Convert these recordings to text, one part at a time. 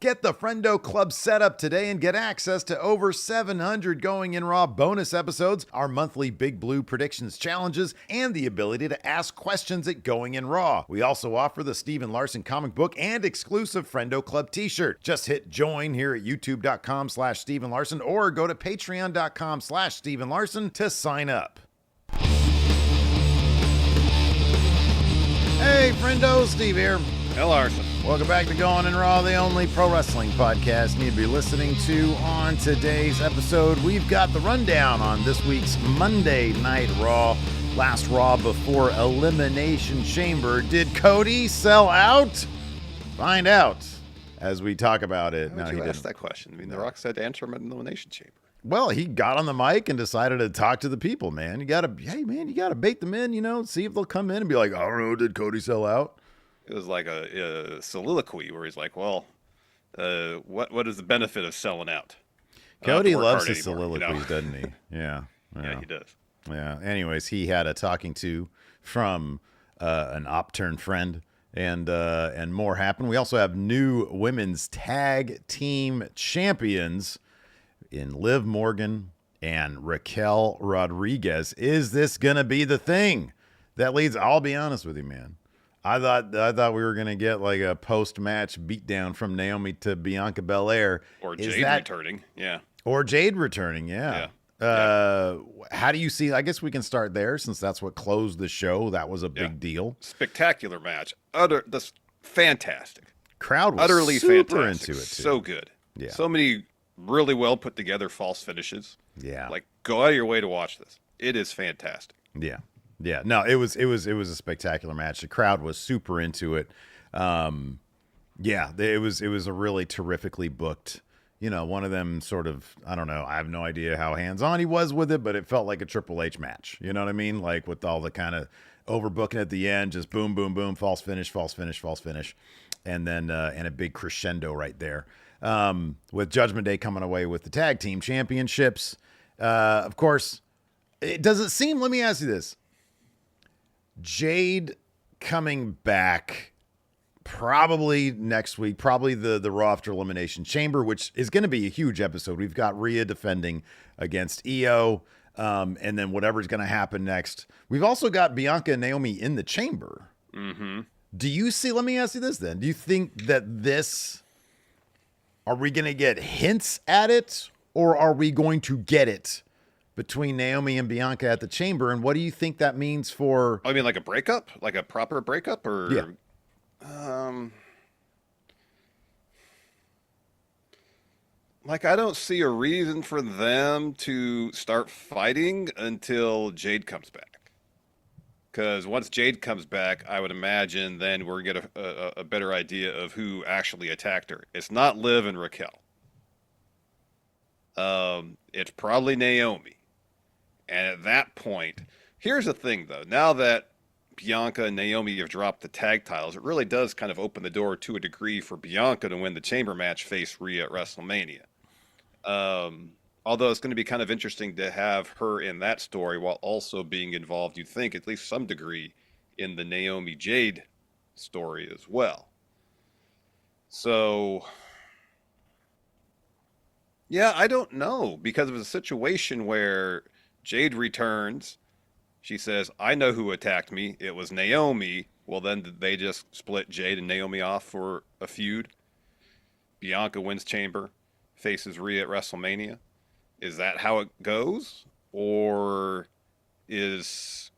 Get the Friendo Club set up today and get access to over 700 Going In Raw bonus episodes, our monthly Big Blue predictions challenges, and the ability to ask questions at Going In Raw. We also offer the Steve and Larson comic book and exclusive Friendo Club t-shirt. Just hit join here at youtube.com/Steve and Larson or go to patreon.com/Steve and Larson to sign up. Hey, Friendo, Steve here. Hey, Larson. Welcome back to Going In Raw, the only pro wrestling podcast you need to be listening to. On today's episode, we've got the rundown on this week's Monday Night Raw. Last Raw before Elimination Chamber. Did Cody sell out? Find out as we talk about it. Why would you ask that question? I mean, The Rock said answer him at an Elimination Chamber. Well, he got on the mic and decided to talk to the people, man. You gotta bait them in, see if they'll come in and be like, I don't know, did Cody sell out? It was like a soliloquy where he's like, well, what is the benefit of selling out? Cody loves his soliloquies, doesn't he? Yeah. Yeah, he does. Yeah. Anyways, he had a talking to from an op-turn friend, and more happened. We also have new women's tag team champions in Liv Morgan and Raquel Rodriguez. Is this gonna be the thing that leads? I'll be honest with you, man. I thought we were gonna get like a post-match beatdown from Naomi to Bianca Belair, or Jade returning, yeah. Or Jade returning, yeah. How do you see? I guess we can start there since that's what closed the show. That was a big deal. Spectacular match. That's fantastic. Crowd was utterly super fantastic. Into it too. So good. Yeah. So many really well put together false finishes. Yeah. Like, go out of your way to watch this. It is fantastic. Yeah. Yeah. No, it was a spectacular match. The crowd was super into it. It was a really terrifically booked, one of them sort of, I don't know, I have no idea how hands-on he was with it, but it felt like a Triple H match. You know what I mean? Like with all the kind of overbooking at the end, just boom, boom, boom, false finish, false finish, false finish. And then, and a big crescendo right there. With Judgment Day coming away with the tag team championships. Of course, does it seem, let me ask you this. Jade coming back probably next week, probably the Raw after Elimination Chamber, which is going to be a huge episode. We've got Rhea defending against Io, and then whatever's going to happen next. We've also got Bianca and Naomi in the chamber. Mm-hmm. Do you see, let me ask you this then. Do you think that are we going to get hints at it, or are we going to get it between Naomi and Bianca at the chamber? And what do you think that means for... I mean, like a breakup? Like a proper breakup? Or yeah. I don't see a reason for them to start fighting until Jade comes back. Because once Jade comes back, I would imagine then we're going to get a better idea of who actually attacked her. It's not Liv and Raquel. It's probably Naomi. And at that point, here's the thing, though. Now that Bianca and Naomi have dropped the tag titles, it really does kind of open the door to a degree for Bianca to win the chamber match, face Rhea at WrestleMania. Although it's going to be kind of interesting to have her in that story while also being involved, you'd think, at least some degree, in the Naomi Jade story as well. So, yeah, I don't know, because of a situation where Jade returns. She says, I know who attacked me. It was Naomi. Well, then they just split Jade and Naomi off for a feud. Bianca wins chamber, faces Rhea at WrestleMania. Is that how it goes? Or is...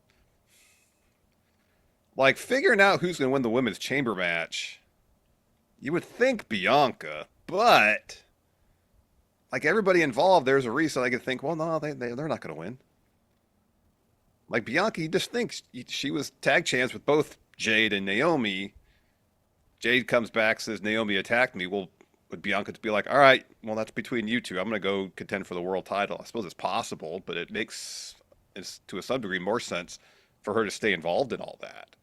like, figuring out who's going to win the women's chamber match, you would think Bianca, but... like, everybody involved, there's a reason I could think, well, no, they're not going to win. Like, Bianca, you just think she was tag champs with both Jade and Naomi. Jade comes back, says, Naomi attacked me. Well, would Bianca be like, all right, well, that's between you two. I'm going to go contend for the world title. I suppose it's possible, but it makes, to a some degree, more sense for her to stay involved in all that.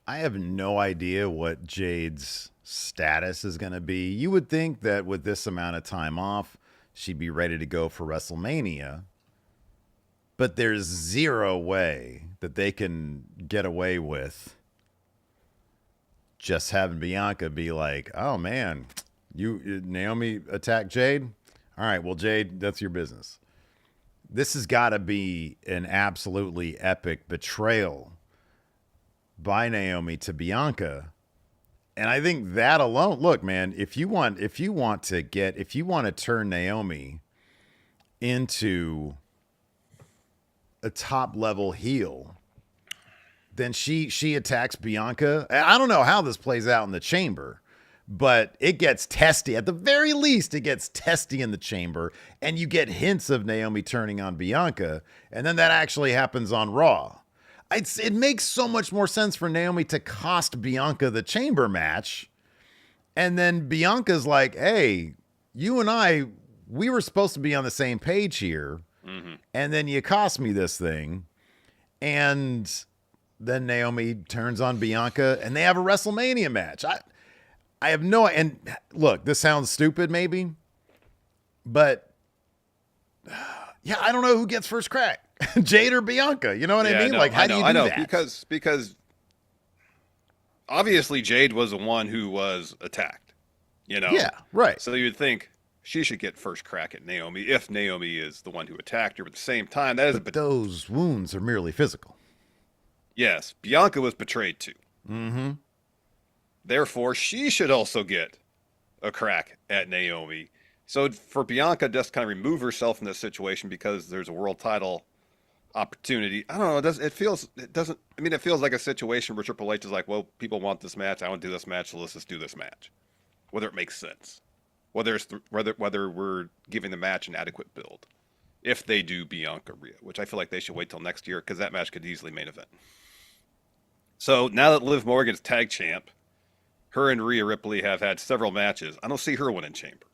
I have no idea what Jade's status is going to be. You would think that with this amount of time off, she'd be ready to go for WrestleMania. But there's zero way that they can get away with just having Bianca be like, oh, man, Naomi attacked Jade. All right, well, Jade, that's your business. This has got to be an absolutely epic betrayal by Naomi to Bianca. And I think that alone, look, man, if you want to turn Naomi into a top level heel, then she attacks Bianca. I don't know how this plays out in the chamber, but it gets testy. At the very least, it gets testy in the chamber, and you get hints of Naomi turning on Bianca, and then that actually happens on Raw. It makes so much more sense for Naomi to cost Bianca the chamber match, and then Bianca's like, hey, you and I, we were supposed to be on the same page here, and then you cost me this thing, and then Naomi turns on Bianca, and they have a WrestleMania match. I have no, and look, this sounds stupid maybe, but yeah, I don't know who gets first crack, Jade or Bianca. You know what I mean? Like, how do you do that? Because obviously Jade was the one who was attacked, you know? Yeah, right. So you'd think she should get first crack at Naomi if Naomi is the one who attacked her. But at the same time, but those wounds are merely physical. Yes, Bianca was betrayed too. Mm-hmm. Therefore, she should also get a crack at Naomi. So for Bianca, just kind of remove herself from this situation because there's a world title opportunity. I don't know. It feels like a situation where Triple H is like, well, people want this match. I want to do this match, so let's just do this match. Whether it makes sense. Whether we're giving the match an adequate build. If they do Bianca Rhea, which I feel like they should wait till next year because that match could easily main event. So now that Liv Morgan's tag champ, her and Rhea Ripley have had several matches. I don't see her winning chamber.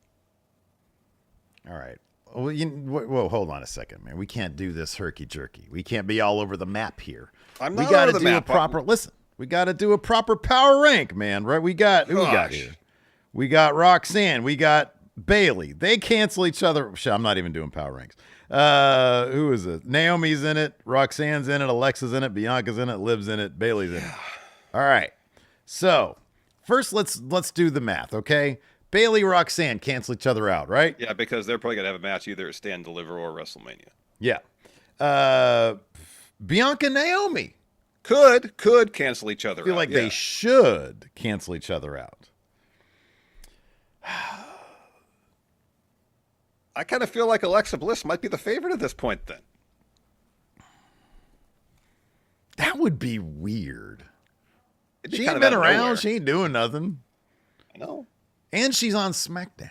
All right. Well, hold on a second, man. We can't do this herky-jerky. We can't be all over the map here. I'm not over the map. Listen, we got to do a proper power rank, man, right? Who we got here? We got Roxanne. We got Bailey. They cancel each other. I'm not even doing power ranks. Who is it? Naomi's in it. Roxanne's in it. Alexa's in it. Bianca's in it. Liv's in it. Bailey's in it. All right. So first, let's do the math, okay? Bailey, Roxanne cancel each other out, right? Yeah, because they're probably gonna have a match either at Stand Deliver or WrestleMania. Yeah. Bianca, Naomi could cancel each other out. I feel like they should cancel each other out. I kind of feel like Alexa Bliss might be the favorite at this point then. That would be weird. She ain't been around. Nowhere. She ain't doing nothing. I know. And she's on SmackDown.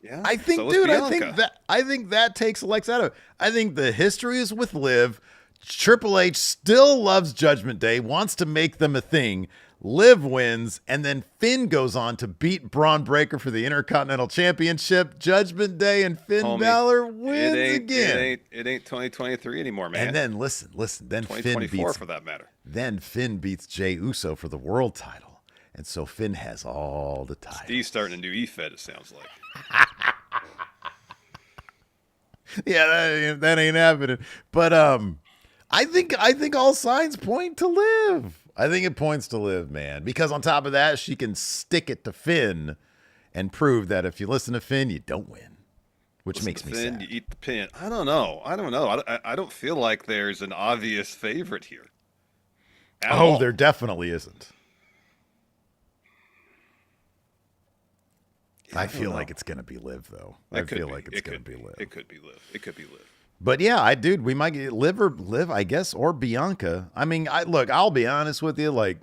Yeah. I think, so dude, I think that takes Alexa out of it. I think the history is with Liv. Triple H still loves Judgment Day, wants to make them a thing. Liv wins, and then Finn goes on to beat Braun Breaker for the Intercontinental Championship. Judgment Day, and Finn Balor wins again. It ain't 2023 anymore, man. And then listen. Then 2024 for that matter. Then Finn beats Jey Uso for the world title, and so Finn has all the titles. Steve's starting to do EFED. It sounds like. Yeah, that ain't happening. But I think all signs point to Liv. I think it points to Liv, man, because on top of that, she can stick it to Finn and prove that if you listen to Finn, you don't win, which makes me sad. You eat the pin. I don't know. I don't feel like there's an obvious favorite here. Oh, there definitely isn't. Yeah, I feel like it's going to be Liv, though. It could be Liv. It could be Liv. But yeah, dude, we might get Liv, I guess, or Bianca. I mean, I'll be honest with you, like,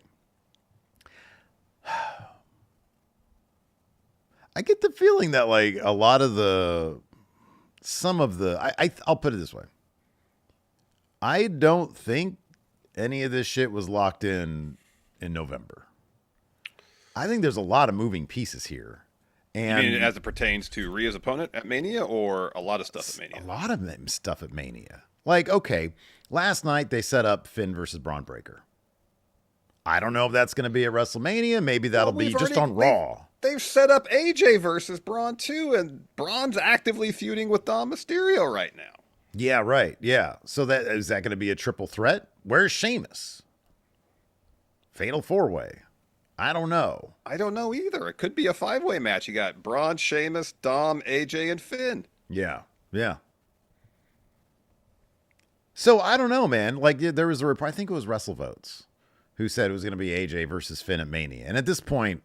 I get the feeling that like a lot of I'll put it this way. I don't think any of this shit was locked in November. I think there's a lot of moving pieces here. And you mean as it pertains to Rhea's opponent at Mania, or a lot of stuff at Mania? A lot of stuff at Mania. Like, okay, last night they set up Finn versus Braun Breaker. I don't know if that's going to be at WrestleMania. Maybe that'll be just on Raw. They've set up AJ versus Braun too, and Braun's actively feuding with Dom Mysterio right now. Yeah, right. Yeah. So is that going to be a triple threat? Where's Sheamus? Fatal 4-way. I don't know. I don't know either. It could be a 5-way match. You got Braun, Sheamus, Dom, AJ, and Finn. Yeah. Yeah. So I don't know, man. Like there was a report, I think it was WrestleVotes, who said it was going to be AJ versus Finn at Mania. And at this point,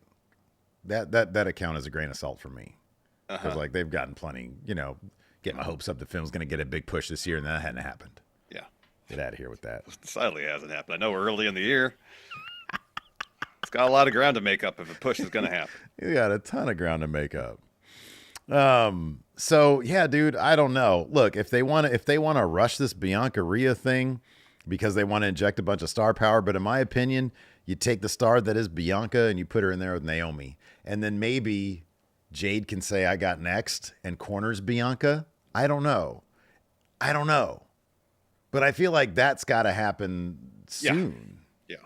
that account is a grain of salt for me. Because like they've gotten plenty, get my hopes up that Finn was going to get a big push this year, and that hadn't happened. Yeah. Get out of here with that. Decidedly hasn't happened. I know we're early in the year. It's got a lot of ground to make up if a push is going to happen. You got a ton of ground to make up. So yeah, dude, I don't know. Look, if they want to rush this Bianca Rhea thing because they want to inject a bunch of star power, but in my opinion, you take the star that is Bianca and you put her in there with Naomi, and then maybe Jade can say I got next and corners Bianca. I don't know, but I feel like that's got to happen soon. Yeah.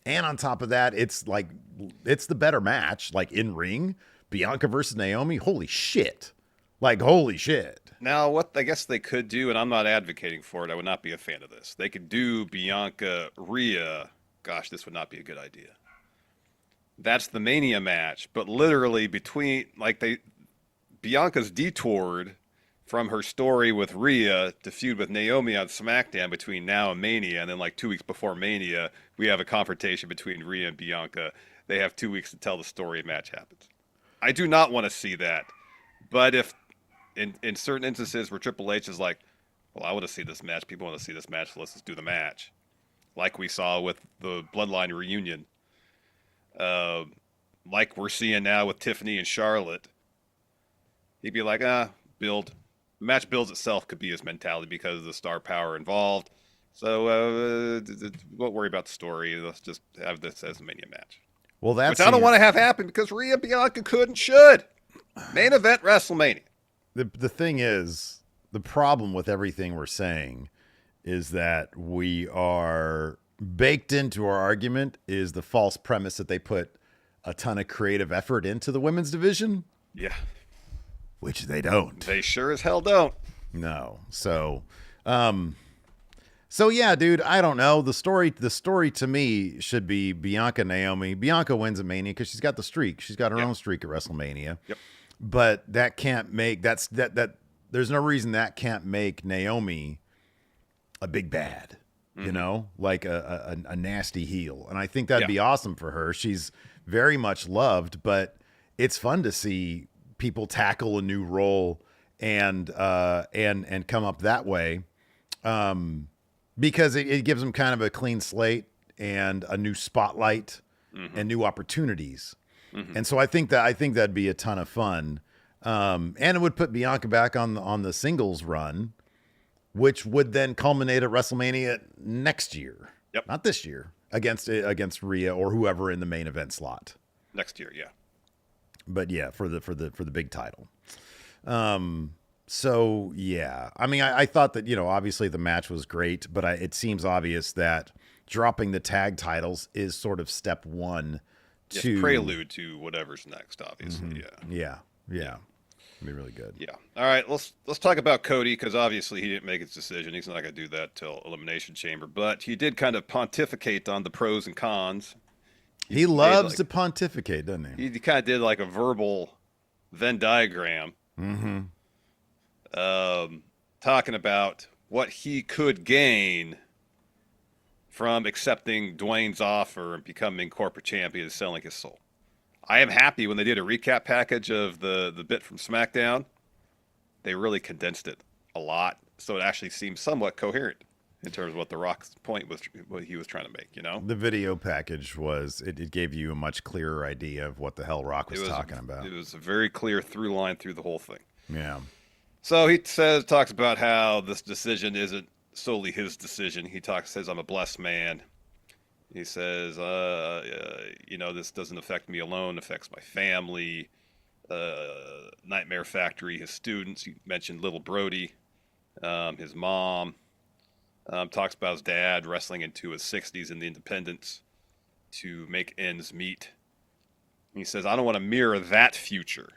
And on top of that, it's the better match, like in ring. Bianca versus Naomi, holy shit. Like, holy shit. Now, what I guess they could do, and I'm not advocating for it, I would not be a fan of this. They could do Bianca Rhea. Gosh, this would not be a good idea. That's the Mania match, but literally between, Bianca's detoured from her story with Rhea to feud with Naomi on SmackDown between now and Mania, and then 2 weeks before Mania, we have a confrontation between Rhea and Bianca. They have 2 weeks to tell the story, and match happens. I do not want to see that. But if in certain instances where Triple H is like, well, I want to see this match, people want to see this match, so let's just do the match. Like we saw with the Bloodline reunion. Like we're seeing now with Tiffany and Charlotte. He'd be like, build. The match builds itself could be his mentality because of the star power involved. So don't worry about the story. Let's just have this as a Mania match. Well, which I don't want to have happen because Rhea Bianca could and should. Main event WrestleMania. The thing is, the problem with everything we're saying is that we are baked into our argument is the false premise that they put a ton of creative effort into the women's division. Yeah. Which they don't. They sure as hell don't. No. So yeah, dude, I don't know. The story to me should be Bianca Naomi. Bianca wins a Mania because she's got the streak. She's got her own streak at WrestleMania. Yep. But that can't make that there's no reason that can't make Naomi a big bad. Like a nasty heel. And I think that'd be awesome for her. She's very much loved, but it's fun to see people tackle a new role and come up that way. Because it gives them kind of a clean slate and a new spotlight and new opportunities. And so I think that'd be a ton of fun. And it would put Bianca back on the singles run, which would then culminate at WrestleMania next year. Yep. Not this year against Rhea or whoever in the main event slot. Next year, yeah. But yeah, for the big title. So yeah, I mean, I thought that, obviously the match was great, but it seems obvious that dropping the tag titles is sort of step one to prelude to whatever's next, obviously. Yeah. It'd be really good. Yeah. All right, let's talk about Cody because obviously he didn't make his decision. He's not going to do that till Elimination Chamber, but he did kind of pontificate on the pros and cons. He loves to pontificate, doesn't he? He kind of did like a verbal Venn diagram. Talking about what he could gain from accepting Dwayne's offer and becoming corporate champion and selling his soul. I am happy when they did a recap package of the bit from SmackDown. They really condensed it a lot, so it actually seems somewhat coherent in terms of what The Rock's point was, what he was trying to make, The video package it gave you a much clearer idea of what the hell Rock was talking about. It was a very clear through line through the whole thing. Yeah. So he talks about how this decision isn't solely his decision. He says, I'm a blessed man. He says, this doesn't affect me alone, it affects my family, Nightmare Factory, his students. He mentioned Little Brody, his mom. Talks about his dad wrestling into his 60s in the independents to make ends meet. He says, I don't want to mirror that future.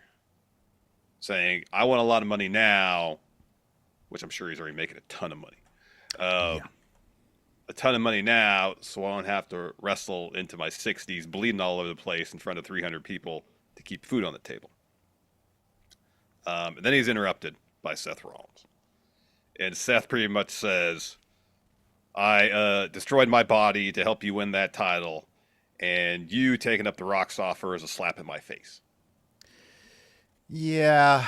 Saying, I want a lot of money now, which I'm sure he's already making a ton of money. a ton of money now, so I don't have to wrestle into my 60s, bleeding all over the place in front of 300 people to keep food on the table. And then he's interrupted by Seth Rollins. And Seth pretty much says, I destroyed my body to help you win that title, and you taking up the Rock's offer is a slap in my face. Yeah.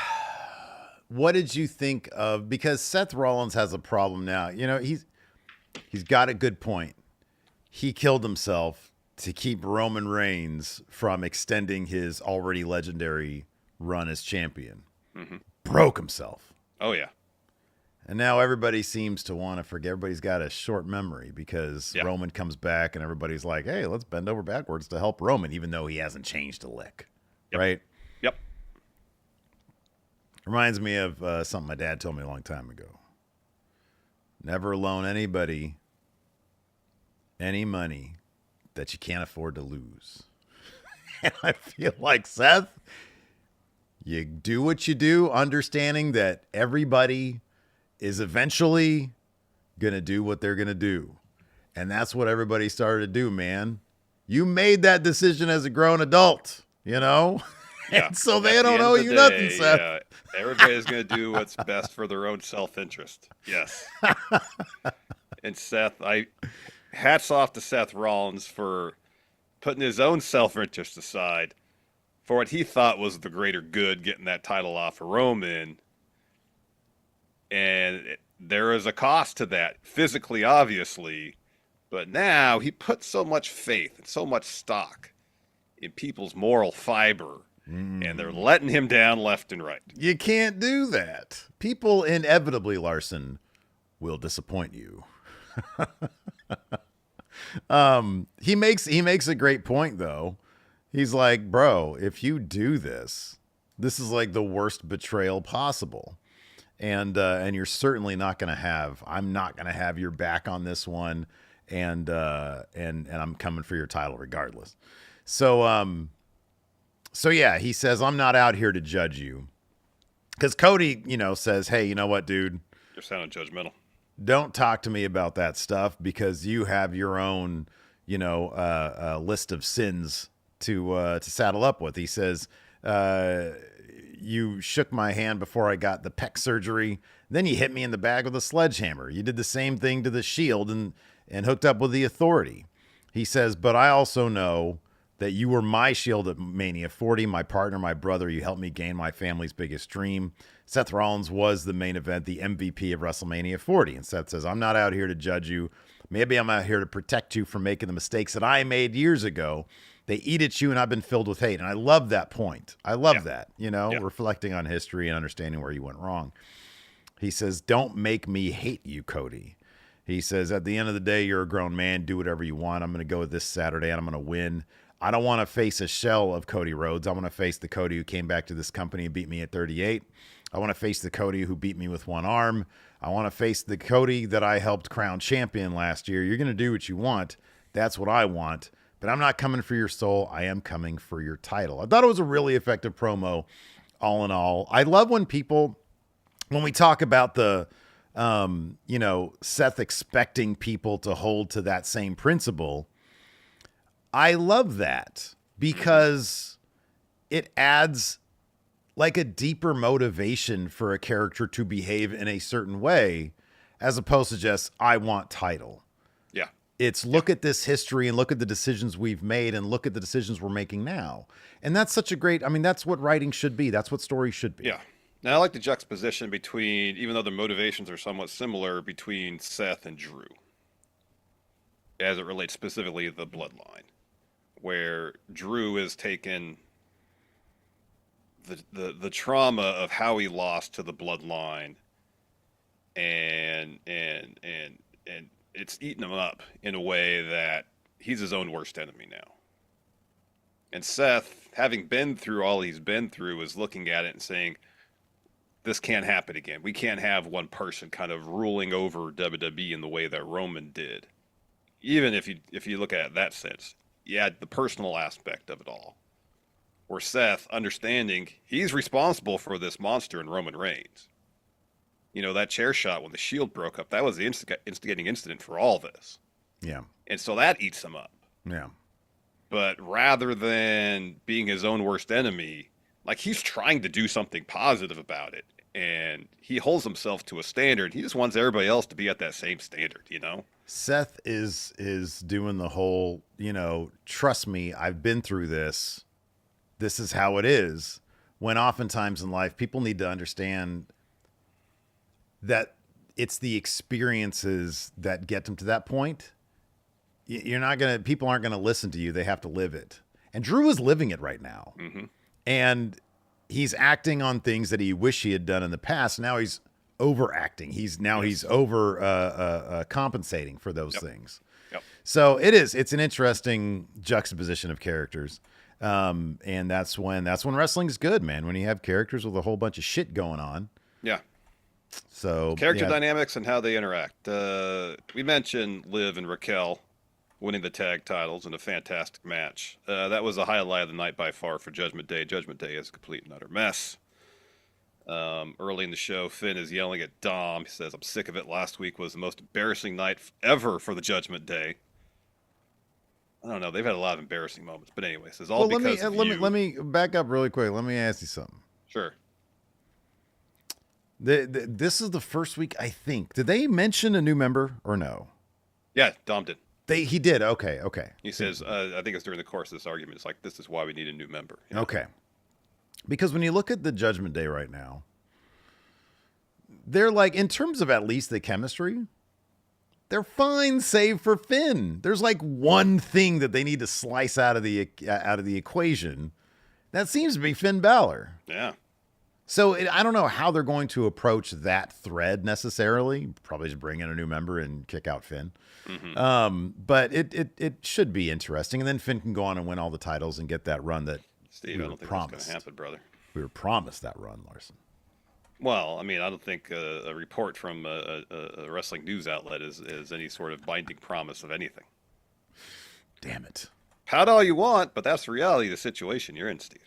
What did you think of, because Seth Rollins has a problem now. You know, he's got a good point. He killed himself to keep Roman Reigns from extending his already legendary run as champion. Mm-hmm. Broke himself. Oh, yeah. And now everybody seems to want to forget. Everybody's got a short memory because Yeah. Roman comes back and everybody's like, hey, let's bend over backwards to help Roman, even though he hasn't changed a lick. Yep. Right? Yep. Reminds me of something my dad told me a long time ago. Never loan anybody any money that you can't afford to lose. And I feel like, Seth, you do what you do, understanding that everybody is eventually going to do what they're going to do. And that's what everybody started to do, man. You made that decision as a grown adult, you know? Yeah. And so At they the don't end owe of the you day, nothing, Seth. Yeah, everybody's going to do what's best for their own self-interest. Yes. And Seth, hats off to Seth Rollins for putting his own self-interest aside for what he thought was the greater good, getting that title off of Roman. And there is a cost to that, physically, obviously. But now he put so much faith and so much stock in people's moral fiber, and they're letting him down left and right. You can't do that. People inevitably, Larson, will disappoint you. He makes a great point, though. He's like, bro, if you do this, this is like the worst betrayal possible. And you're certainly not going to have, I'm not going to have your back on this one. And I'm coming for your title regardless. So yeah, he says, I'm not out here to judge you. Because Cody, says, hey, you know what, dude? You're sounding judgmental. Don't talk to me about that stuff because you have your own, list of sins to saddle up with. He says, you shook my hand before I got the pec surgery. Then you hit me in the back with a sledgehammer. You did the same thing to the Shield and hooked up with the Authority. He says, but I also know that you were my Shield at Mania 40, my partner, my brother. You helped me gain my family's biggest dream. Seth Rollins was the main event, the MVP of WrestleMania 40. And Seth says, I'm not out here to judge you. Maybe I'm out here to protect you from making the mistakes that I made years ago. They eat at you, and I've been filled with hate. And I love that point. I love that, reflecting on history and understanding where you went wrong. He says, don't make me hate you, Cody. He says, at the end of the day, you're a grown man. Do whatever you want. I'm going to go this Saturday, and I'm going to win. I don't want to face a shell of Cody Rhodes. I want to face the Cody who came back to this company and beat me at 38. I want to face the Cody who beat me with one arm. I want to face the Cody that I helped crown champion last year. You're going to do what you want. That's what I want. But I'm not coming for your soul. I am coming for your title. I thought it was a really effective promo, all in all. I love when we talk about the, Seth expecting people to hold to that same principle. I love that because it adds like a deeper motivation for a character to behave in a certain way, as opposed to just, I want title. Yeah. It's look at this history and look at the decisions we've made and look at the decisions we're making now. And that's such a great, that's what writing should be. That's what stories should be. Yeah. Now, I like the juxtaposition between, even though their motivations are somewhat similar, between Seth and Drew, as it relates specifically to the bloodline, where Drew is taken the trauma of how he lost to the bloodline and it's eaten him up in a way that he's his own worst enemy now. And Seth, having been through all he's been through, is looking at it and saying, this can't happen again. We can't have one person kind of ruling over WWE in the way that Roman did. Even if you look at it in that sense, you add the personal aspect of it all. Where Seth, understanding he's responsible for this monster in Roman Reigns. That chair shot when the Shield broke up, that was the instigating incident for all this. Yeah. And so that eats him up. Yeah. But rather than being his own worst enemy, like he's trying to do something positive about it. And he holds himself to a standard. He just wants everybody else to be at that same standard, you know? Seth is doing the whole, trust me, I've been through this. This is how it is. When oftentimes in life, people need to understand that it's the experiences that get them to that point. People aren't going to listen to you. They have to live it. And Drew is living it right now. Mm-hmm. And he's acting on things that he wished he had done in the past. Now he's overacting. He's over compensating for those things. Yep. So it's an interesting juxtaposition of characters. And that's when wrestling's good, man. When you have characters with a whole bunch of shit going on. Yeah. So character dynamics and how they interact. We mentioned Liv and Raquel winning the tag titles in a fantastic match. That was the highlight of the night by far for Judgment Day. Judgment Day is a complete and utter mess. Early in the show, Finn is yelling at Dom. He says, "I'm sick of it. Last week was the most embarrassing night ever for the Judgment Day." I don't know. They've had a lot of embarrassing moments, but anyways, it's all because of you. Let me back up really quick. Let me ask you something. Sure. This is the first week, I think. Did they mention a new member or no? Yeah, Dom did. He did. Okay. He says, I think it's during the course of this argument, it's like, this is why we need a new member. Yeah. Okay. Because when you look at the Judgment Day right now, they're like, in terms of at least the chemistry, they're fine, save for Finn. There's like one thing that they need to slice out of the equation. That seems to be Finn Balor. Yeah. So I don't know how they're going to approach that thread necessarily. Probably just bring in a new member and kick out Finn. Mm-hmm. But it should be interesting. And then Finn can go on and win all the titles and get that run that Steve, I don't think that's going to happen, brother. We were promised that run, Larson. Well, I mean, I don't think a report from a wrestling news outlet is any sort of binding promise of anything. Damn it. Pout all you want, but that's the reality of the situation you're in, Steve.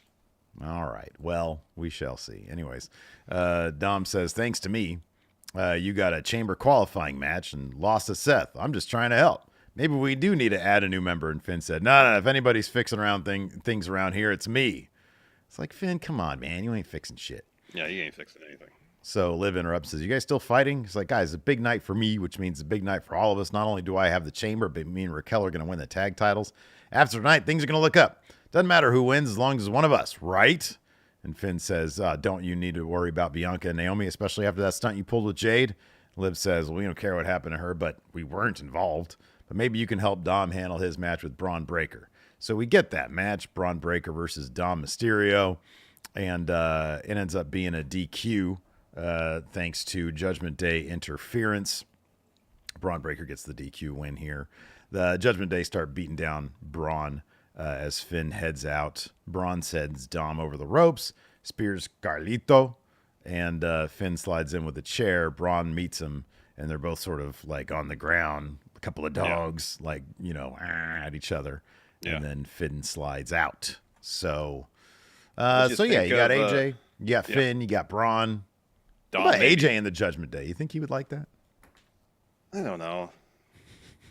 All right. Well, we shall see. Anyways, Dom says, thanks to me, you got a chamber qualifying match and lost to Seth. I'm just trying to help. Maybe we do need to add a new member. And Finn said, no, if anybody's fixing around things around here, it's me. It's like, Finn, come on, man. You ain't fixing shit. Yeah, you ain't fixing anything. So Liv interrupts, says, you guys still fighting? He's like, guys, it's a big night for me, which means a big night for all of us. Not only do I have the chamber, but me and Raquel are going to win the tag titles. After tonight, things are going to look up. Doesn't matter who wins as long as it's one of us, right? And Finn says, don't you need to worry about Bianca and Naomi, especially after that stunt you pulled with Jade? Liv says, well, we don't care what happened to her, but we weren't involved. But maybe you can help Dom handle his match with Braun Breaker. So we get that match, Braun Breaker versus Dom Mysterio. And it ends up being a DQ thanks to Judgment Day interference. Braun Breaker gets the DQ win here. The Judgment Day start beating down Braun as Finn heads out. Braun sends Dom over the ropes, spears Carlito, and Finn slides in with a chair. Braun meets him, and they're both sort of like on the ground, a couple of dogs, like, at each other. Yeah. And then Finn slides out. So, you got AJ, you got Finn, you got Braun. What about AJ in the Judgment Day? You think he would like that? I don't know.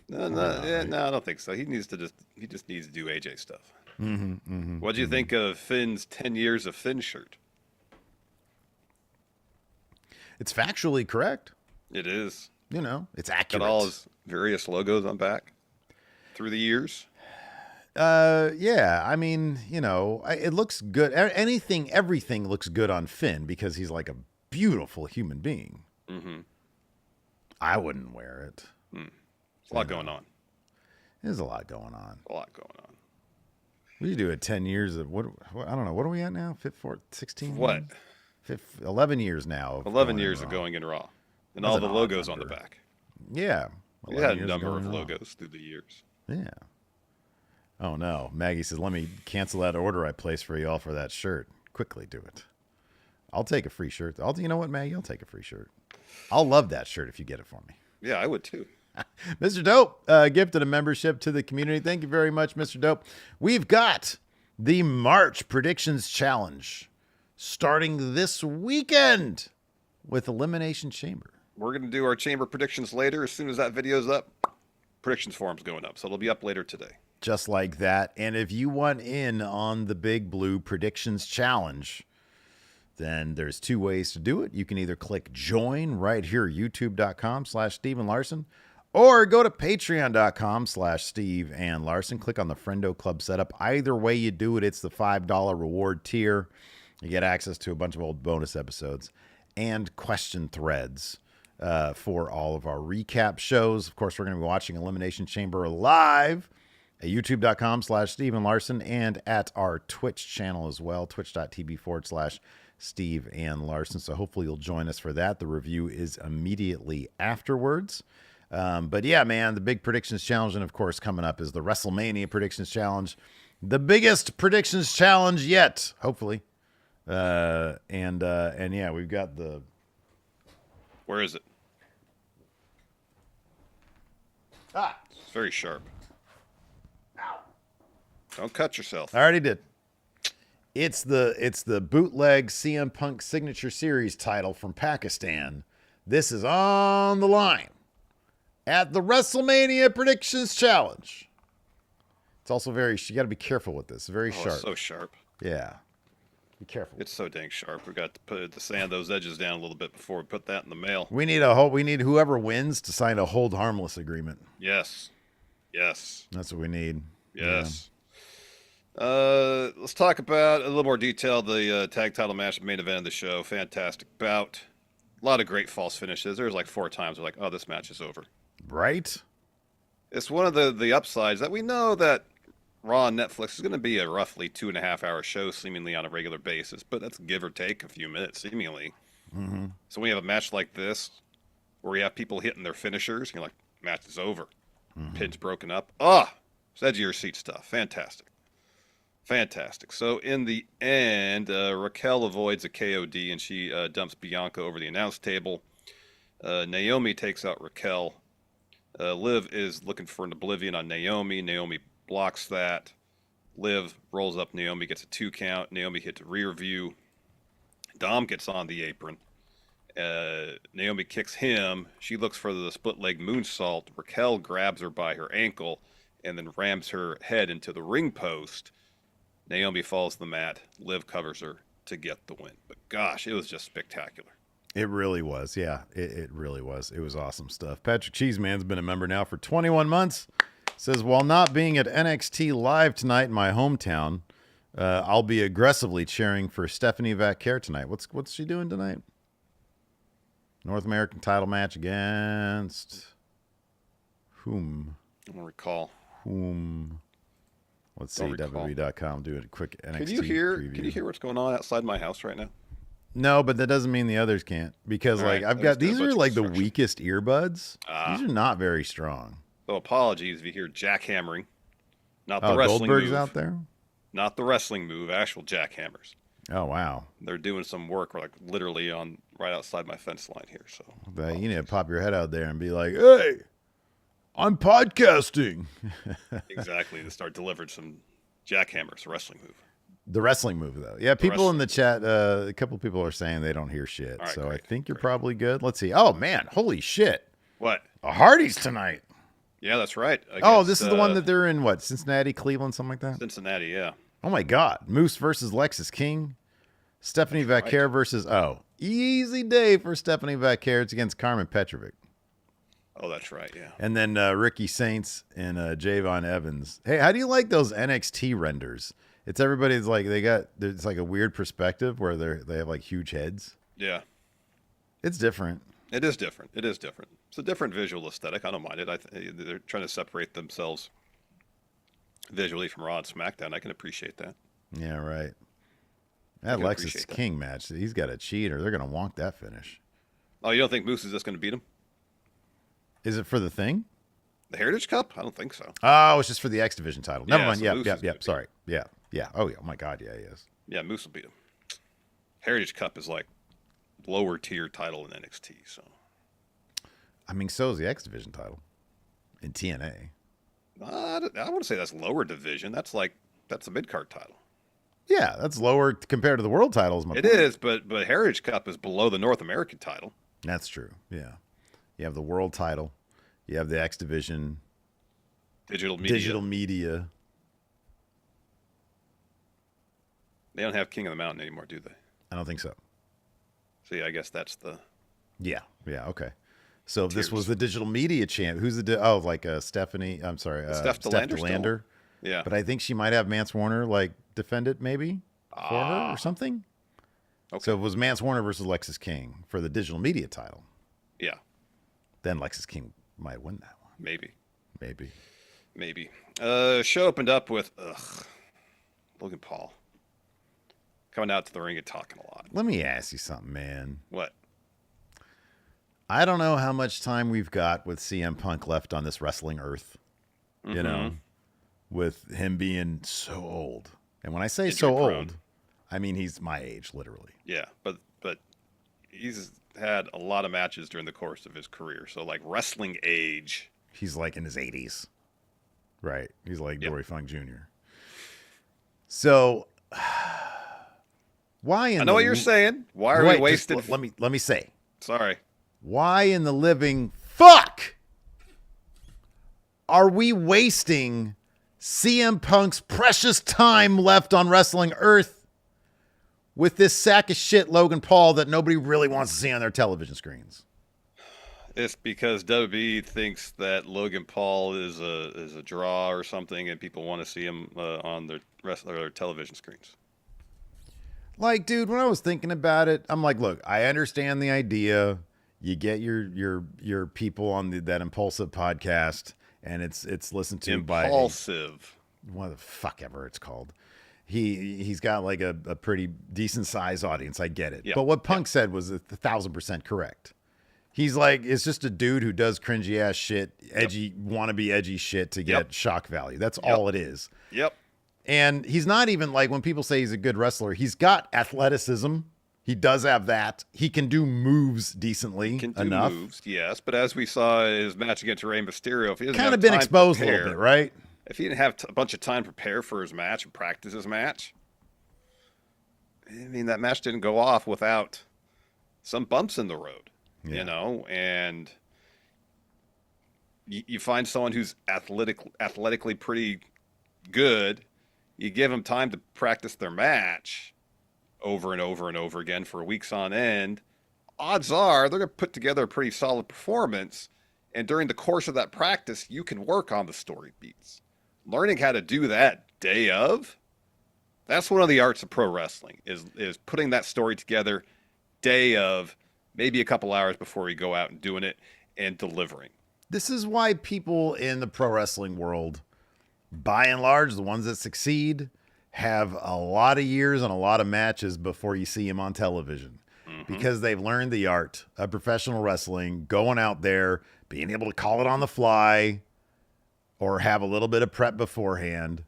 No, I don't think so. He just needs to do AJ stuff. What do you think of Finn's 10 years of Finn shirt? It's factually correct. It is. It's accurate. Got all his various logos on back through the years. Yeah. I mean, it looks good. Everything looks good on Finn because he's like a beautiful human being. Mm-hmm. I wouldn't wear it. There's a lot going on. There's a lot going on. We do it 10 years of what I don't know. What are we at now? 16? What? 11 years now. 11 years of going in Raw. And all the logos on the back. Yeah. We had a number of logos through the years. Yeah. Oh, no. Maggie says, let me cancel that order I placed for y'all for that shirt. Quickly do it. I'll take a free shirt. You know what, Maggie? I'll take a free shirt. I'll love that shirt if you get it for me. Yeah, I would too. Mr. Dope gifted a membership to the community. Thank you very much, Mr. Dope. We've got the March Predictions Challenge starting this weekend with Elimination Chamber. We're going to do our chamber predictions later as soon as that video's up. predictions forum's going up, so it'll be up later today. Just like that. And if you want in on the Big Blue Predictions Challenge, then there's 2 ways to do it. You can either click join right here, youtube.com/Steve and Larson, or go to patreon.com/Steve and Larson. Click on the Friendo Club setup. Either way you do it, it's the $5 reward tier. You get access to a bunch of old bonus episodes and question threads for all of our recap shows. Of course, we're going to be watching Elimination Chamber live at youtube.com/Steve and Larson and at our Twitch channel as well, twitch.tv/Steve and Larson. So hopefully you'll join us for that. The review is immediately afterwards. But yeah, man, the big predictions challenge, and of course coming up is the WrestleMania predictions challenge, the biggest predictions challenge yet, hopefully. And yeah, we've got the. Where is it? It's very sharp. Ow. Don't cut yourself. I already did. It's the bootleg CM Punk Signature Series title from Pakistan. This is on the line at the WrestleMania Predictions Challenge. It's also very, you got to be careful with this. Very sharp. It's so sharp. Yeah. Be careful. It's so dang sharp. We got to sand those edges down a little bit before we put that in the mail. We need whoever wins to sign a hold harmless agreement. Yes. Yes. That's what we need. Yes. Yeah. Let's talk about a little more detail the tag title match, main event of the show. Fantastic bout. A lot of great false finishes. There's like 4 times we're like, oh, this match is over. Right? It's one of the upsides that we know that Raw on Netflix is going to be a roughly 2.5-hour show, seemingly on a regular basis, but that's give or take a few minutes, seemingly. Mm-hmm. So when you have a match like this, where you have people hitting their finishers, you're like, match is over. Mm-hmm. Pins broken up. It's edge of your seat stuff. Fantastic. Fantastic. So in the end, Raquel avoids a KOD, and she dumps Bianca over the announce table. Naomi takes out Raquel. Liv is looking for an oblivion on Naomi. Naomi blocks that. Liv rolls up Naomi, gets a 2 count. Naomi hits a rear view. Dom gets on the apron. Naomi kicks him. She looks for the split leg moonsault. Raquel grabs her by her ankle and then rams her head into the ring post. Naomi falls to the mat. Liv covers her to get the win. But gosh, it was just spectacular. It really was. Yeah, it really was. It was awesome stuff. Patrick Cheeseman's been a member now for 21 months. Says, while not being at NXT Live tonight in my hometown, I'll be aggressively cheering for Stephanie Vaquer tonight. What's she doing tonight? North American title match against whom? I don't recall. Whom? Let's see. WWE.com. Do a quick NXT Can you hear what's going on outside my house right now? No, but that doesn't mean the others can't. Because I've got these are like the weakest earbuds. These are not very strong. So apologies if you hear jackhammering. Not the wrestling Goldberg's move. out there? Not the wrestling move, actual jackhammers. Oh, wow. They're doing some work like literally on right outside my fence line here. So you need to pop your head out there and be like, hey, I'm podcasting. Exactly. To start delivering some jackhammers, wrestling move. The wrestling move, though. Yeah, people in the chat, a couple people are saying they don't hear shit. Right, so great, I think you're probably good. Let's see. Oh, man. Holy shit. What? A Hardy's tonight. Yeah, that's right. This is the one that they're in, what, Cincinnati, Cleveland, something like that? Cincinnati, yeah. Oh, my God. Moose versus Lexus King. Stephanie Vaquer versus, easy day for Stephanie Vaquer. It's against Carmen Petrovic. Oh, that's right, yeah. And then Ricky Saints and Javon Evans. Hey, how do you like those NXT renders? It's everybody's like, it's like a weird perspective where they have like huge heads. Yeah. It's different. It is different. It's a different visual aesthetic. I don't mind it. They're trying to separate themselves visually from Raw and SmackDown. I can appreciate that. Yeah, right. That Lexus King match, he's got a cheater. They're going to wonk that finish. Oh, you don't think Moose is just going to beat him? Is it for the thing? The Heritage Cup? I don't think so. Oh, it's just for the X Division title. Never mind. So Yep. Sorry. Yeah. Oh, yeah. Oh, my God. Yeah, he is. Yeah, Moose will beat him. Heritage Cup is like lower tier title in NXT. So, I mean, so is the X Division title in TNA. I wouldn't say that's lower division. That's a mid card title. Yeah, that's lower compared to the world titles. It is, but Heritage Cup is below the North American title. That's true. Yeah, you have the world title, you have the X Division, Digital media. Digital media. They don't have King of the Mountain anymore, do they? I don't think so. See, I guess that's the... Yeah, okay. So if this Tiers. was the digital media champ. Who's the Stephanie? I'm sorry, Steph Delander. Yeah. But I think she might have Mance Warner like defend it maybe for her or something. Okay. So it was Mance Warner versus Lexis King for the digital media title. Yeah. Then Lexis King might win that one. Maybe. Show opened up with Logan Paul coming out to the ring and talking a lot. Let me ask you something, man. What? I don't know how much time we've got with CM Punk left on this wrestling earth. Mm-hmm. You know, with him being so old. And when I say Injury so prone. old, I mean he's my age, literally. Yeah, but he's had a lot of matches during the course of his career. So like wrestling age, He's like in his 80s. Right. He's like Dory Funk Jr. So why in I know what you're saying. Why are we wasting? Let me say. Sorry. Why in the living fuck are we wasting CM Punk's precious time left on Wrestling Earth with this sack of shit Logan Paul that nobody really wants to see on their television screens? It's because WWE thinks that Logan Paul is a draw or something, and people want to see him on their television screens. Like, dude, when I was thinking about it, I'm like, look, I understand the idea. You get your people on that Impulsive podcast, and it's listened to by Impulsive. What the fuck ever it's called. He's got like a pretty decent size audience. I get it. Yep. But what Punk said was 1,000% correct. He's like, it's just a dude who does cringy ass shit, edgy, wannabe edgy shit to get shock value. That's all it is. Yep. And he's not even like, when people say he's a good wrestler, he's got athleticism. He does have that. He can do moves decently enough. Moves, yes. But as we saw in his match against Rey Mysterio, if he doesn't Kind have of been time exposed to a prepare, little bit, right? If he didn't have a bunch of time to prepare for his match and practice his match, I mean, that match didn't go off without some bumps in the road, you know, and you find someone who's athletically pretty good, you give them time to practice their match over and over and over again for weeks on end, odds are they're going to put together a pretty solid performance. And during the course of that practice, you can work on the story beats. Learning how to do that day of, that's one of the arts of pro wrestling, is putting that story together day of, maybe a couple hours before you go out and doing it and delivering. This is why people in the pro wrestling world, by and large, the ones that succeed, have a lot of years and a lot of matches before you see them on television. Because they've learned the art of professional wrestling, going out there, being able to call it on the fly or have a little bit of prep beforehand.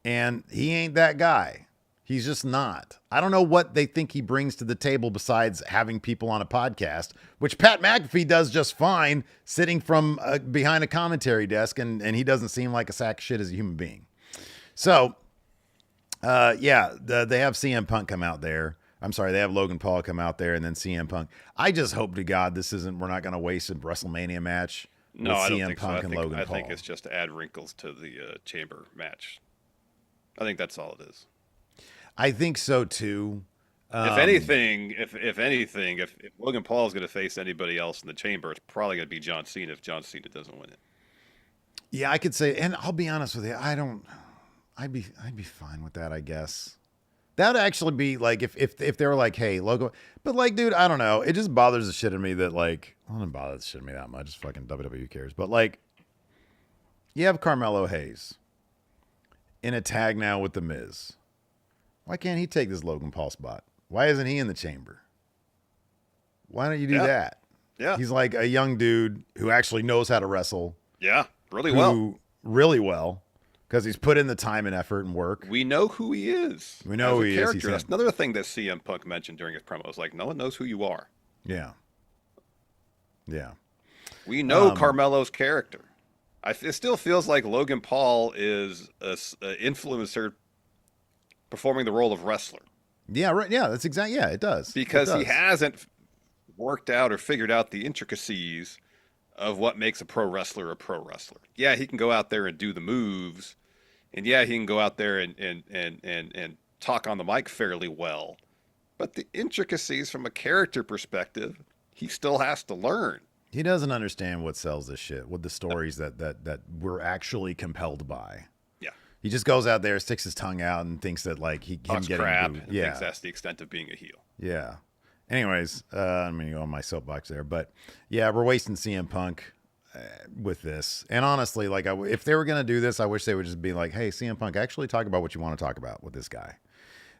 And he ain't that guy. He's just not. I don't know what they think he brings to the table besides having people on a podcast, which Pat McAfee does just fine sitting from behind a commentary desk, and he doesn't seem like a sack of shit as a human being. So, they have CM Punk come out there. I'm sorry, they have Logan Paul come out there and then CM Punk. I just hope to God we're not going to waste a WrestleMania match with I don't CM think Punk so. and Logan Paul. I think it's just to add wrinkles to the chamber match. I think that's all it is. I think so too. If anything, if Logan Paul is going to face anybody else in the chamber, it's probably going to be John Cena if John Cena doesn't win it. Yeah, I could say, and I'll be honest with you, I'd be fine with that, I guess. That'd actually be like if they were like, hey, Logan, but like, dude, I don't know. It just bothers the shit in me that like, well, it doesn't bother the shit in me that much. It's fucking WWE cares. But like, you have Carmelo Hayes in a tag now with The Miz. Why can't he take this Logan Paul spot? Why isn't he in the chamber? Why don't you do that? Yeah. He's like a young dude who actually knows how to wrestle. Yeah, really well. Because he's put in the time and effort and work. We know who he is. We know who he is. That's another thing that CM Punk mentioned during his promo. Is like, no one knows who you are. Yeah. Yeah. We know Carmelo's character. It still feels like Logan Paul is an influencer performing the role of wrestler. Yeah, right. Yeah, that's exactly. Yeah, it does. Because he hasn't worked out or figured out the intricacies of what makes a pro wrestler a pro wrestler. Yeah, he can go out there and do the moves, and yeah, he can go out there and talk on the mic fairly well. But the intricacies from a character perspective, he still has to learn. He doesn't understand what sells this shit, with the stories that we're actually compelled by. Yeah. He just goes out there, sticks his tongue out, and thinks that like he can get crap. booed. Yeah, thinks that's the extent of being a heel. Yeah. Anyways, I'm gonna go on my soapbox there, but yeah, we're wasting CM Punk with this. And honestly, like if they were gonna do this, I wish they would just be like, "Hey, CM Punk, actually talk about what you want to talk about with this guy."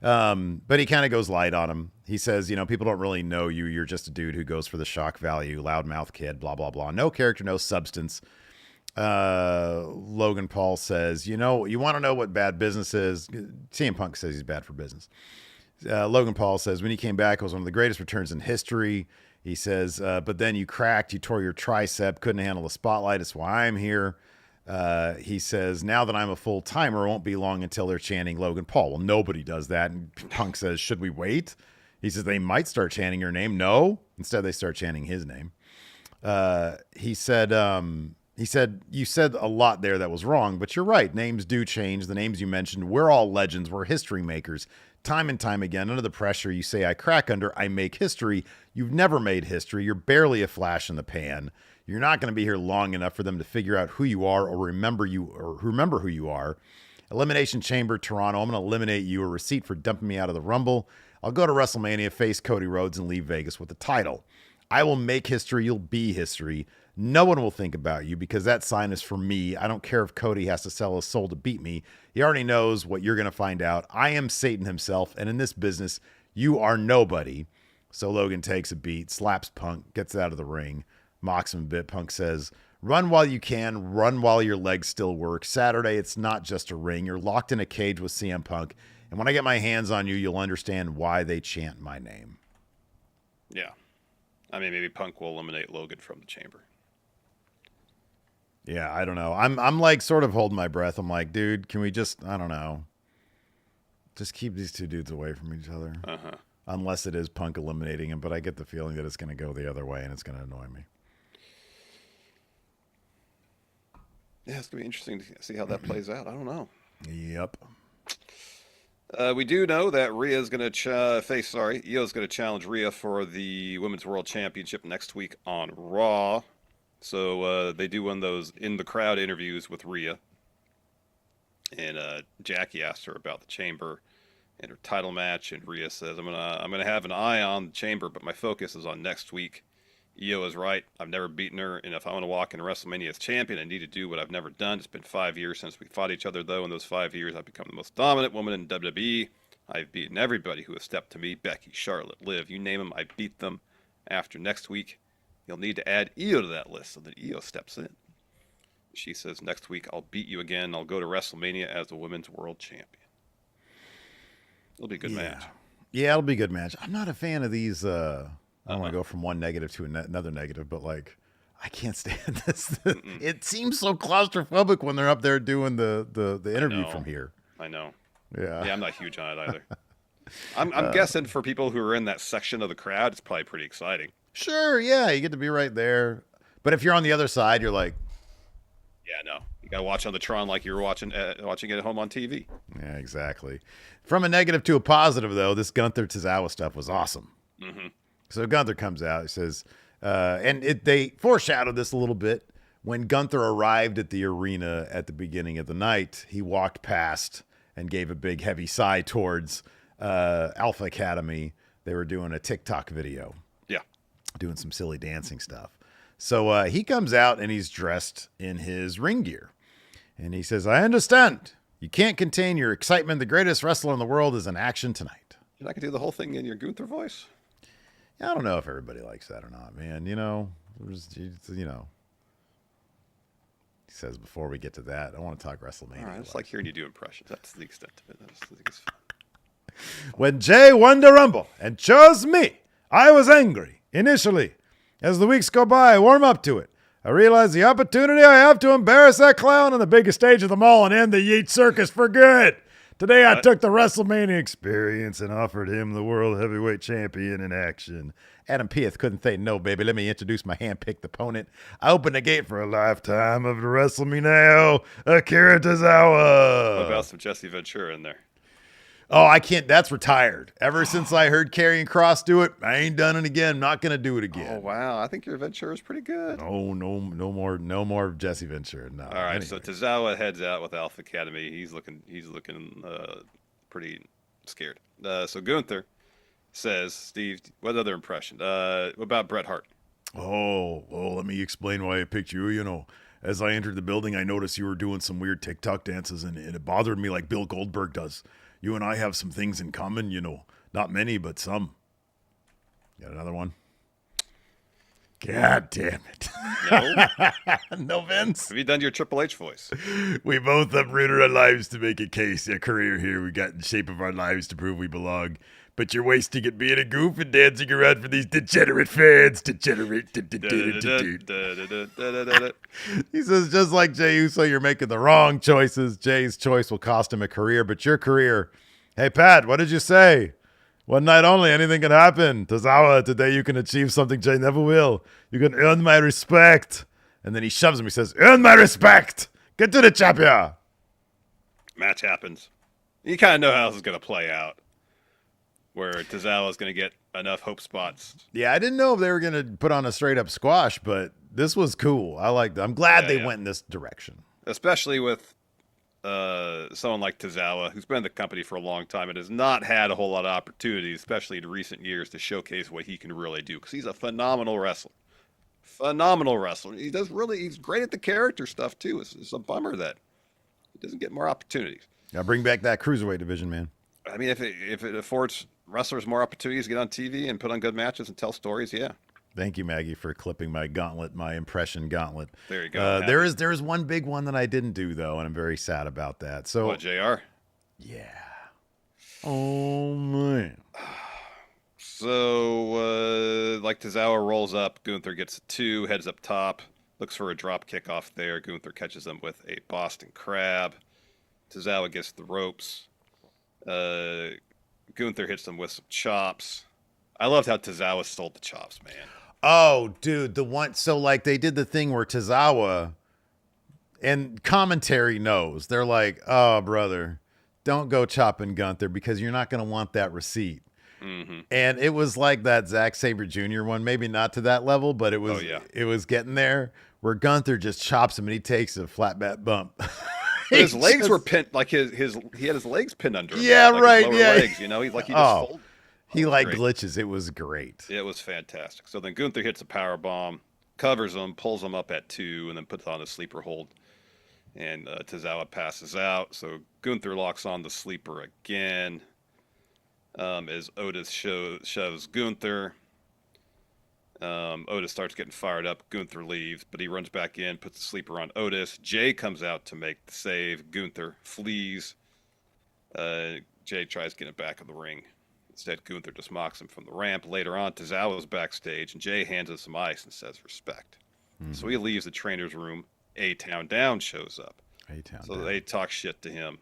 But he kind of goes light on him. He says, people don't really know you. You're just a dude who goes for the shock value, loudmouth kid, blah, blah, blah. No character, no substance. Logan Paul says, you want to know what bad business is? CM Punk says he's bad for business. Logan Paul says, when he came back, it was one of the greatest returns in history. He says, but then you cracked, you tore your tricep, couldn't handle the spotlight. That's why I'm here. He says, now that I'm a full timer, it won't be long until they're chanting Logan Paul. Well, nobody does that. And Punk says, should we wait? He says, they might start chanting your name. No. Instead, they start chanting his name. He said, you said a lot there that was wrong, but you're right. Names do change. The names you mentioned, we're all legends. We're history makers. Time and time again, under the pressure you say I crack under, I make history. You've never made history. You're barely a flash in the pan. You're not going to be here long enough for them to figure out who you are or remember who you are. Elimination Chamber, Toronto. I'm going to eliminate you. A receipt for dumping me out of the Rumble. I'll go to WrestleMania, face Cody Rhodes, and leave Vegas with the title. I will make history. You'll be history. No one will think about you because that sign is for me. I don't care if Cody has to sell his soul to beat me. He already knows what you're going to find out. I am Satan himself, and in this business, you are nobody. So Logan takes a beat, slaps Punk, gets out of the ring. Mocks him a bit. Punk says, run while you can, run while your legs still work. Saturday, it's not just a ring. You're locked in a cage with CM Punk. And when I get my hands on you, you'll understand why they chant my name. Yeah. I mean, maybe Punk will eliminate Logan from the chamber. Yeah, I don't know. I'm like sort of holding my breath. I'm like, dude, can we just, I don't know, just keep these two dudes away from each other? Uh-huh. Unless it is Punk eliminating him, but I get the feeling that it's going to go the other way and it's going to annoy me. Yeah, it's going to be interesting to see how that plays out. I don't know. Yep. We do know that Rhea's going to Io's going to challenge Rhea for the Women's World Championship next week on Raw. So they do one of those in the crowd interviews with Rhea. And Jackie asked her about the chamber and her title match, and Rhea says, I'm gonna have an eye on the chamber, but my focus is on next week. Io is right. I've never beaten her, and if I want to walk into WrestleMania as champion, I need to do what I've never done. It's been 5 years since we fought each other, though. In those 5 years, I've become the most dominant woman in WWE. I've beaten everybody who has stepped to me. Becky, Charlotte, Liv, you name them, I beat them. After next week, you'll need to add Io to that list so that Io steps in. She says, next week, I'll beat you again. I'll go to WrestleMania as the Women's World Champion. It'll be a good match. Yeah, it'll be a good match. I'm not a fan of these... I don't want to go from one negative to another negative, but like, I can't stand this. It seems so claustrophobic when they're up there doing the interview from here. I know. Yeah. Yeah, I'm not huge on it either. I'm guessing for people who are in that section of the crowd, it's probably pretty exciting. Sure, yeah, you get to be right there. But if you're on the other side, you're like... Yeah, no. You got to watch on the Tron like you were watching it at home on TV. Yeah, exactly. From a negative to a positive, though, this Gunther Tozawa stuff was awesome. Mm-hmm. So Gunther comes out, he says, they foreshadowed this a little bit. When Gunther arrived at the arena at the beginning of the night, he walked past and gave a big heavy sigh towards Alpha Academy. They were doing a TikTok video. Yeah. Doing some silly dancing stuff. So he comes out and he's dressed in his ring gear. And he says, I understand. You can't contain your excitement. The greatest wrestler in the world is in action tonight. You're not going to do the whole thing in your Gunther voice? I don't know if everybody likes that or not, man. He says before we get to that, I want to talk WrestleMania. All right, I just like hearing you do impressions. That's the extent of it. I think it's fun. When Jay won the Rumble and chose me, I was angry initially. As the weeks go by, I warm up to it. I realize the opportunity I have to embarrass that clown on the biggest stage of them all and end the Yeet Circus for good. Today I took the WrestleMania experience and offered him the World Heavyweight Champion in action. Adam Pearce couldn't say no, baby. Let me introduce my hand-picked opponent. I open the gate for a lifetime of the Wrestle Me Now, Akira Tozawa. What about some Jesse Ventura in there? Oh, I can't. That's retired. Ever since I heard Karrion Kross do it, I ain't done it again. I'm not going to do it again. Oh, wow. I think your Ventura is pretty good. No more Jesse Ventura. No. All right, anyway. So Tozawa heads out with Alpha Academy. He's looking pretty scared. So Gunther says, Steve, what other impression? What about Bret Hart? Oh, well, let me explain why I picked you. You know, as I entered the building, I noticed you were doing some weird TikTok dances, and it bothered me like Bill Goldberg does. You and I have some things in common, you know. Not many, but some. Got another one? God damn it. No? No, Vince? Have you done your Triple H voice? We both uprooted our lives to make a case, a career here. We got in shape of our lives to prove we belong. But you're wasting it being a goof and dancing around for these degenerate fans. Degenerate. He says, just like Jey Uso, you're making the wrong choices. Jay's choice will cost him a career, but your career. Hey, Pat, what did you say? One night only, anything can happen. Tozawa, today you can achieve something Jay never will. You can earn my respect. And then he shoves him. He says, earn my respect. Get to the champion. Match happens. You kind of know how this is going to play out. Where Tozawa is going to get enough hope spots. Yeah, I didn't know if they were going to put on a straight-up squash, but this was cool. I liked it. I'm glad they went in this direction. Especially with someone like Tozawa, who's been in the company for a long time and has not had a whole lot of opportunities, especially in recent years, to showcase what he can really do. Because he's a phenomenal wrestler. Phenomenal wrestler. He's great at the character stuff, too. It's a bummer that he doesn't get more opportunities. Now bring back that cruiserweight division, man. I mean, if it affords wrestlers more opportunities to get on TV and put on good matches and tell stories, yeah. Thank you, Maggie, for clipping my gauntlet, my impression gauntlet. There you go. There is one big one that I didn't do, though, and I'm very sad about that. So, what, JR? Yeah. Oh, man. So, like Tozawa rolls up, Gunther gets a 2, heads up top, looks for a drop kick off there. Gunther catches them with a Boston Crab. Tozawa gets the ropes. Gunther hits them with some chops. I loved how Tozawa stole the chops, man. Oh, dude, the one. So, like, they did the thing where Tozawa and commentary knows. They're like, oh, brother, don't go chopping Gunther because you're not going to want that receipt. Mm-hmm. And it was like that Zack Sabre Jr. one, maybe not to that level, but it was. It was getting there where Gunther just chops him and he takes a flat back bump. His legs were pinned, like he had his legs pinned under him. Yeah, like right. His lower legs, you know, he just folded. He like glitches. It was great. It was fantastic. So then Gunther hits a power bomb, covers him, pulls him up at 2, and then puts on a sleeper hold. And Tozawa passes out. So Gunther locks on the sleeper again. As Otis shoves Gunther. Otis starts getting fired up. Gunther leaves, but he runs back in, puts the sleeper on Otis. Jay comes out to make the save. Gunther flees. Jay tries to get it back in the ring. Instead, Gunther just mocks him from the ramp. Later on, Tozawa's backstage, and Jay hands him some ice and says respect. Mm-hmm. So he leaves the trainer's room. A-Town Down shows up. So they talk shit to him.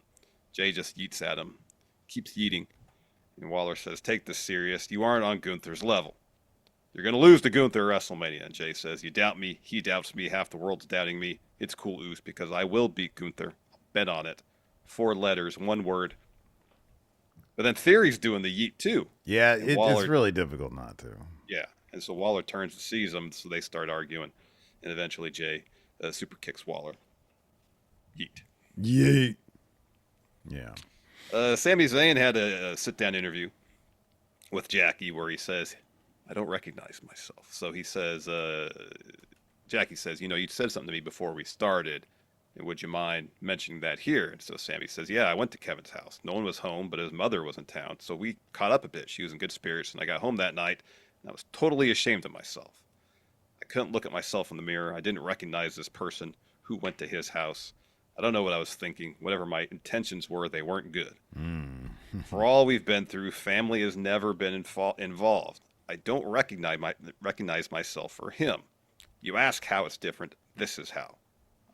Jay just yeets at him, keeps yeeting. And Waller says, take this serious. You aren't on Gunther's level. You're going to lose to Gunther at WrestleMania. And Jay says, you doubt me. He doubts me. Half the world's doubting me. It's cool, Oos, because I will beat Gunther. Bet on it. 4 letters, 1 word. But then Theory's doing the yeet, too. Yeah, it's really difficult not to. Yeah. And so Waller turns and sees him, so they start arguing. And eventually Jay super kicks Waller. Yeet. Yeet. Yeah. Sami Zayn had a sit-down interview with Jackie where he says, I don't recognize myself. So he says, Jackie says, you know, you said something to me before we started. And would you mind mentioning that here? And so Sami says, yeah, I went to Kevin's house. No one was home, but his mother was in town. So we caught up a bit. She was in good spirits. And I got home that night, and I was totally ashamed of myself. I couldn't look at myself in the mirror. I didn't recognize this person who went to his house. I don't know what I was thinking. Whatever my intentions were, they weren't good. For all we've been through, family has never been involved. I don't recognize myself for him. You ask how it's different. This is how.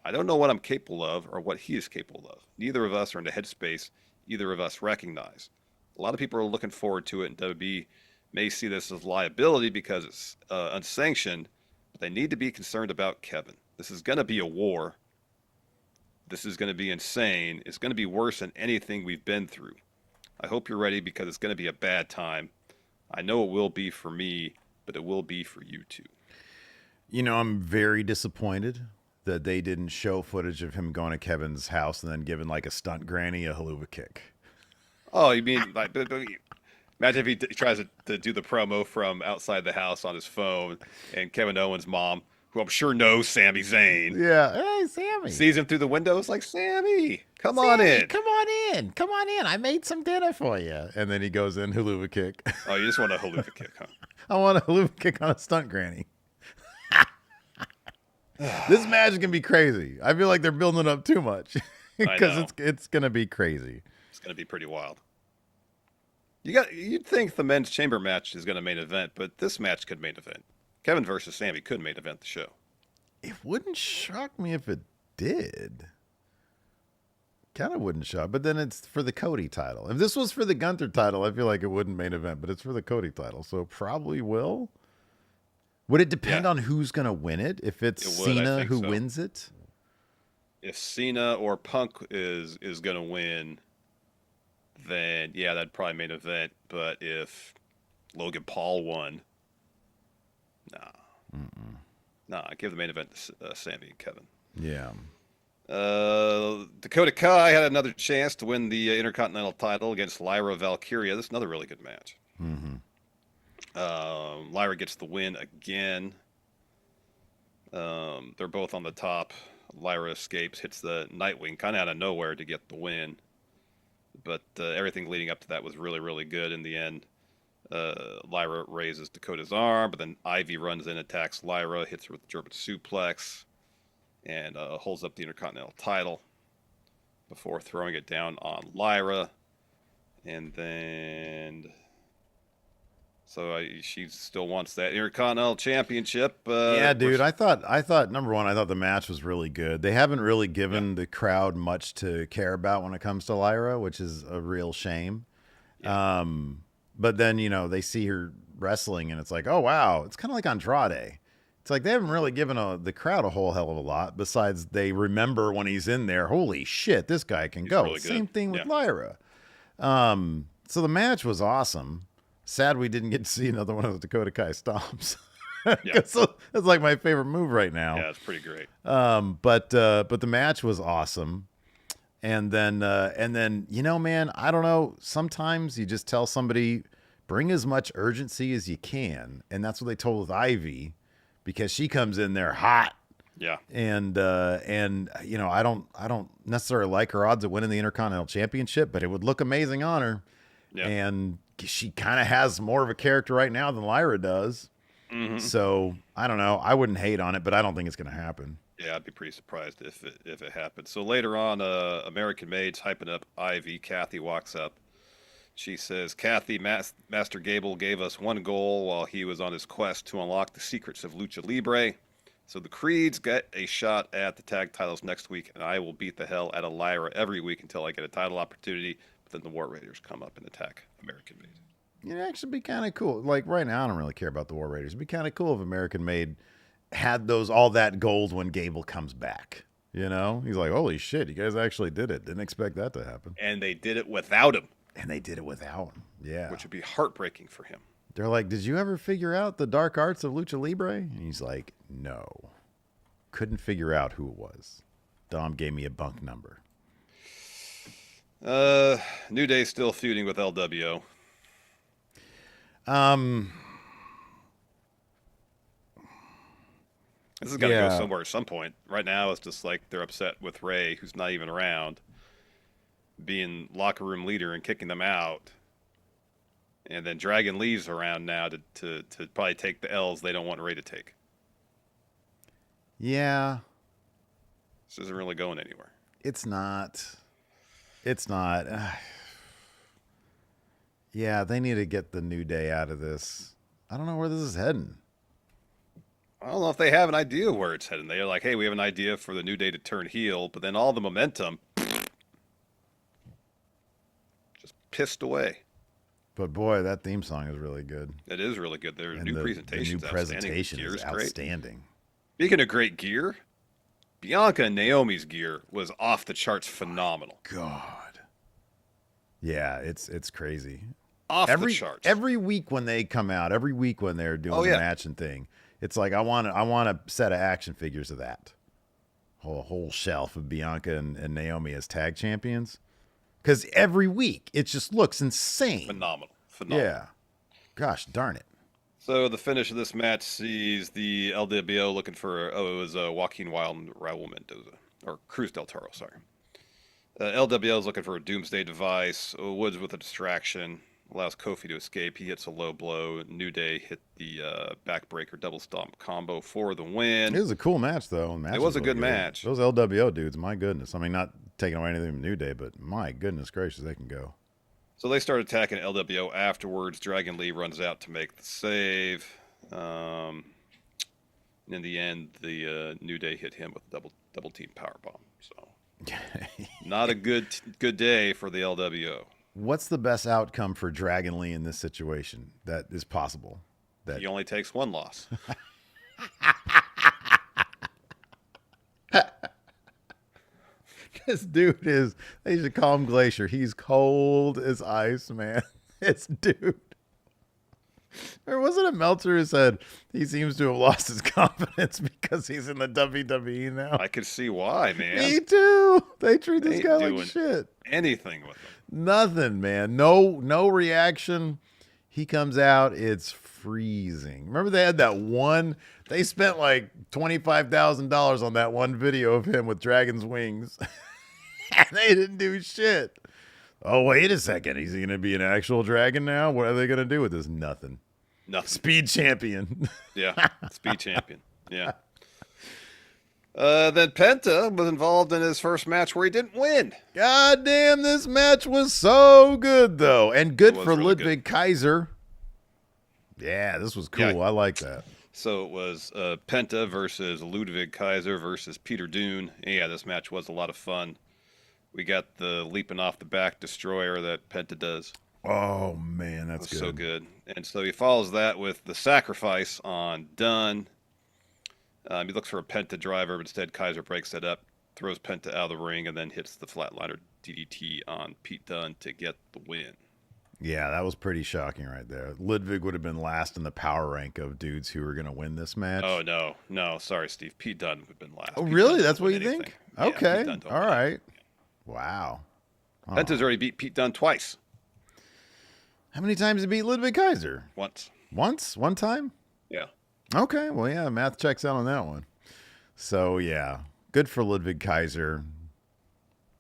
I don't know what I'm capable of or what he is capable of. Neither of us are in the headspace either of us recognize. A lot of people are looking forward to it, and WWE may see this as liability because it's unsanctioned, but they need to be concerned about Kevin. This is going to be a war. This is going to be insane. It's going to be worse than anything we've been through. I hope you're ready because it's going to be a bad time. I know it will be for me, but it will be for you too. You know, I'm very disappointed that they didn't show footage of him going to Kevin's house and then giving like a stunt granny a haluva kick. Oh, you mean like? Imagine if he tries to do the promo from outside the house on his phone, and Kevin Owens' mom, who I'm sure knows Sami Zayn, Yeah. Hey, Sammy. sees him through the window. It's like, Sammy, come on in. Come on in. Come on in. I made some dinner for you. And then he goes in, haluva kick. Oh, you just want a haluva kick, huh? I want a haluva kick on a stunt granny. This match is going to be crazy. I feel like they're building it up too much because it's going to be crazy. It's going to be pretty wild. You'd think the men's chamber match is going to main event, but this match could main event. Kevin versus Sami could main event the show. It wouldn't shock me if it did. Kind of wouldn't shock, but then it's for the Cody title. If this was for the Gunther title, I feel like it wouldn't main event, but it's for the Cody title, so it probably will. Would it depend on who's going to win it? If it's Cena who wins it? If Cena or Punk is going to win, then yeah, that'd probably main event. But if Logan Paul won, nah, give the main event to Sami and Kevin. Yeah. Dakota Kai had another chance to win the Intercontinental title against Lyra Valkyria. This is another really good match. Mm-hmm. Lyra gets the win again. They're both on the top. Lyra escapes, hits the Nightwing kind of out of nowhere to get the win. But everything leading up to that was really, really good. In the end, Lyra raises Dakota's arm, but then Ivy runs in, attacks Lyra, hits her with the German suplex, and holds up the Intercontinental title before throwing it down on Lyra. And then... So she still wants that Intercontinental Championship. Yeah, dude. I thought number one, I thought the match was really good. They haven't really given the crowd much to care about when it comes to Lyra, which is a real shame. Yeah. But then, you know, they see her wrestling and it's like, oh, wow. It's kind of like Andrade. It's like they haven't really given the crowd a whole hell of a lot besides they remember when he's in there. Holy shit, this guy can go. Really Same thing with Lyra. So the match was awesome. Sad we didn't get to see another one of the Dakota Kai stomps. That's like my favorite move right now. Yeah, it's pretty great. But the match was awesome. And then you know, man, I don't know. Sometimes you just tell somebody, bring as much urgency as you can, and that's what they told with Ivy, because she comes in there hot. Yeah. And you know, I don't necessarily like her odds of winning the Intercontinental Championship, but it would look amazing on her. Yeah. And she kind of has more of a character right now than Lyra does. Mm-hmm. So I don't know. I wouldn't hate on it, but I don't think it's going to happen. Yeah, I'd be pretty surprised if it happened. So later on, American Maid's hyping up Ivy. Kathy walks up. She says, Kathy, Master Gable gave us one goal while he was on his quest to unlock the secrets of Lucha Libre. So the Creeds get a shot at the tag titles next week, and I will beat the hell out of Lyra every week until I get a title opportunity. But then the War Raiders come up and attack American Maid. It'd actually be kind of cool. Like right now, I don't really care about the War Raiders. It'd be kind of cool if American Maid had all that gold when Gable comes back. You know, he's like, holy shit, you guys actually did it. Didn't expect that to happen. And they did it without him. Yeah. Which would be heartbreaking for him. They're like, did you ever figure out the dark arts of Lucha Libre? And he's like, no. Couldn't figure out who it was. Dom gave me a bunk number. New Day still feuding with LWO. This has got to go somewhere at some point. Right now, it's just like they're upset with Ray, who's not even around, being locker room leader and kicking them out. And then Dragon Lee's around now to probably take the L's they don't want Ray to take. Yeah. This isn't really going anywhere. It's not. Yeah, they need to get the New Day out of this. I don't know where this is heading. I don't know if they have an idea where it's heading. They're like, hey, we have an idea for the New Day to turn heel, but then all the momentum. Just pissed away. But boy, that theme song is really good. It is really good. Their And new the presentation new presentation is Gear's outstanding. Great. Speaking of great gear, Bianca and Naomi's gear was off the charts phenomenal. God. Yeah, it's crazy. Off the charts. Every week when they come out, every week when they're doing the matching thing, it's like I want a set of action figures of that. A whole shelf of Bianca and Naomi as tag champions. Because every week it just looks insane. Phenomenal. Yeah. Gosh darn it. So the finish of this match sees the LWO looking for, it was Joaquin Wilde and Raul Mendoza. Or Cruz del Toro, sorry. LWO is looking for a doomsday device. Woods with a distraction. Allows Kofi to escape. He hits a low blow. New Day hit the backbreaker double stomp combo for the win. It was a cool match, though. It was a good match. Those LWO dudes, my goodness. I mean, not taking away anything from New Day, but my goodness gracious, they can go. So they start attacking LWO afterwards. Dragon Lee runs out to make the save. In the end, the New Day hit him with a double team powerbomb. So not a good day for the LWO. What's the best outcome for Dragon Lee in this situation that is possible? He only takes one loss. This dude is, they should call him Glacier. He's cold as ice, man. This dude. Or was it a Meltzer who said he seems to have lost his confidence because he's in the WWE now? I could see why, man. Me too. They treat this guy like shit. Anything with him. Nothing, man. No reaction. He comes out, it's freezing. Remember they had that one, they spent like $25,000 on that one video of him with dragon's wings. And they didn't do shit. Oh, wait a second. Is he going to be an actual dragon now? What are they going to do with this? Nothing. Speed champion. Yeah, speed champion. Yeah. Then Penta was involved in his first match where he didn't win. God damn, this match was so good, though. And good for really Ludwig Kaiser. Yeah, this was cool. Yeah. I like that. So it was Penta versus Ludwig Kaiser versus Peter Dune. Yeah, this match was a lot of fun. We got the leaping off the back destroyer that Penta does. Oh, man, that's good. So good. And so he follows that with the sacrifice on Dunn. He looks for a Penta driver, but instead Kaiser breaks that up, throws Penta out of the ring, and then hits the flatliner DDT on Pete Dunne to get the win. Yeah, that was pretty shocking right there. Ludwig would have been last in the power rank of dudes who were going to win this match. Oh, no. Sorry, Steve. Pete Dunne would have been last. Oh, really? That's what you think? Okay. Yeah, all right. Wow. Oh. Penta's already beat Pete Dunne twice. How many times did he beat Ludwig Kaiser? Once. Once? One time? Yeah. Okay. Well, yeah, math checks out on that one. So, yeah. Good for Ludwig Kaiser.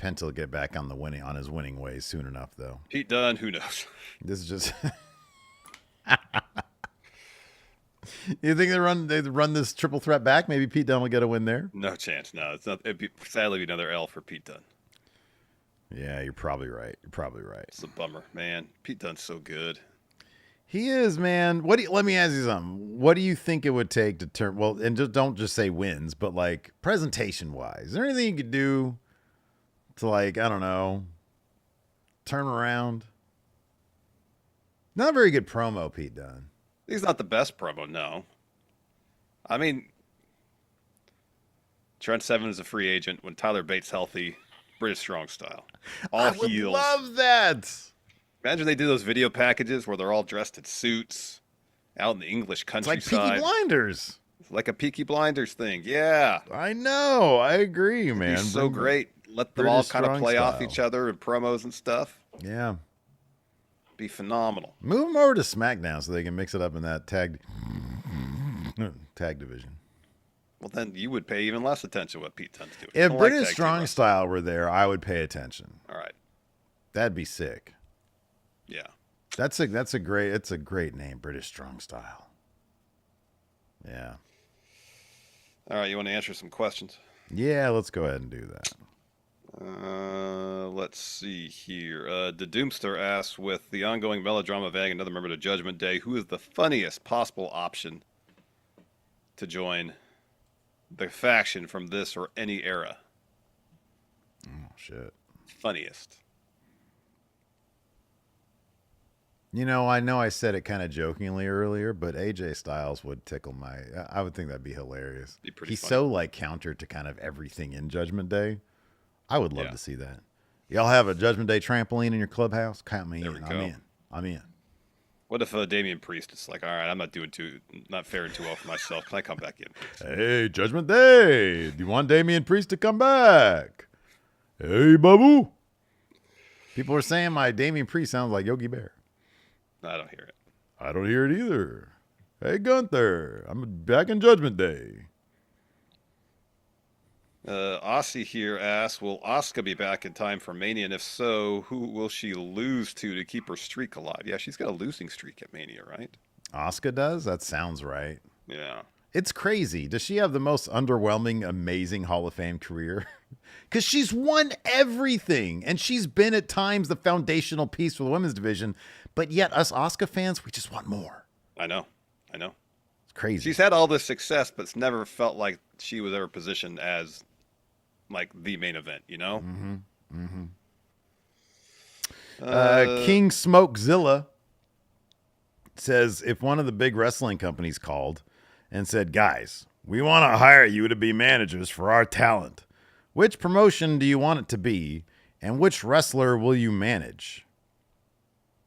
Penta will get back on his winning ways soon enough, though. Pete Dunne, who knows? This is just... You think they run this triple threat back? Maybe Pete Dunne will get a win there? No chance. No, it's not. It'd be sadly another L for Pete Dunne. Yeah, you're probably right. It's a bummer, man. Pete Dunne's so good. He is, man. Let me ask you something. What do you think it would take to turn? Well, and don't just say wins, but like presentation wise, is there anything you could do to, like, I don't know, turn around? Not a very good promo, Pete Dunne. He's not the best promo, no. I mean, Trent Seven is a free agent. When Tyler Bates healthy, British Strong Style. All heels. I would love that. Imagine they do those video packages where they're all dressed in suits out in the English countryside. It's like Peaky Blinders. It's like a Peaky Blinders thing. Yeah. I know. I agree, man. It's so great. Let them all kind of play off each other in promos and stuff. Yeah. Be phenomenal. Move them over to SmackDown so they can mix it up in that tag division. Well, then you would pay even less attention to what Pete Dunne's doing. If British Strong Style were there, I would pay attention. All right. That'd be sick. Yeah. It's a great name, British Strong Style. Yeah. All right, you want to answer some questions? Yeah, let's go ahead and do that. Let's see here. The Doomster asks, with the ongoing melodrama of adding another member to Judgment Day, who is the funniest possible option to join the faction from this or any era? Oh, shit. Funniest. I know I said it kind of jokingly earlier, but AJ Styles would tickle my. I would think that'd be hilarious. Be pretty He's funny. so like counter to kind of everything in Judgment Day. I would love Yeah. to see that. Y'all have a Judgment Day trampoline in your clubhouse? Count me There in. we I'm go. in. I'm in. What if Damian Priest is like, all right, I'm not faring too well for myself. Can I come back in? Hey, Judgment Day. Do you want Damian Priest to come back? Hey, Babu. People are saying my Damian Priest sounds like Yogi Bear. I don't hear it. I don't hear it either. Hey, Gunther. I'm back in Judgment Day. Aussie here asks, will Asuka be back in time for Mania? And if so, who will she lose to keep her streak alive? Yeah, she's got a losing streak at Mania, right? Asuka does? That sounds right. Yeah. It's crazy. Does she have the most underwhelming, amazing Hall of Fame career? Because she's won everything, and she's been at times the foundational piece for the women's division, but yet us Asuka fans, we just want more. I know. It's crazy. She's had all this success, but it's never felt like she was ever positioned as like the main event, you know? King Smokezilla says, if one of the big wrestling companies called and said, guys, we want to hire you to be managers for our talent, which promotion do you want it to be, and which wrestler will you manage?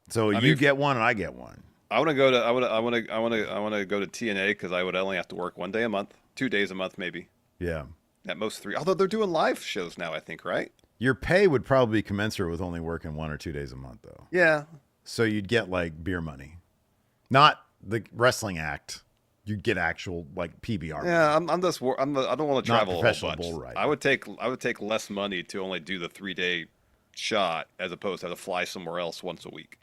So you get one and I get one. I want to go to TNA because I would only have to work 1 day a month, 2 days a month maybe. Yeah. At most 3. Although they're doing live shows now, I think, right? Your pay would probably be commensurate with only working 1 or 2 days a month, though. Yeah. So you'd get like beer money, not the wrestling act. You'd get actual like PBR. Yeah, I don't want to travel a professional whole bunch. bull riding. I would take less money to only do the 3-day shot as opposed to have to fly somewhere else once a week.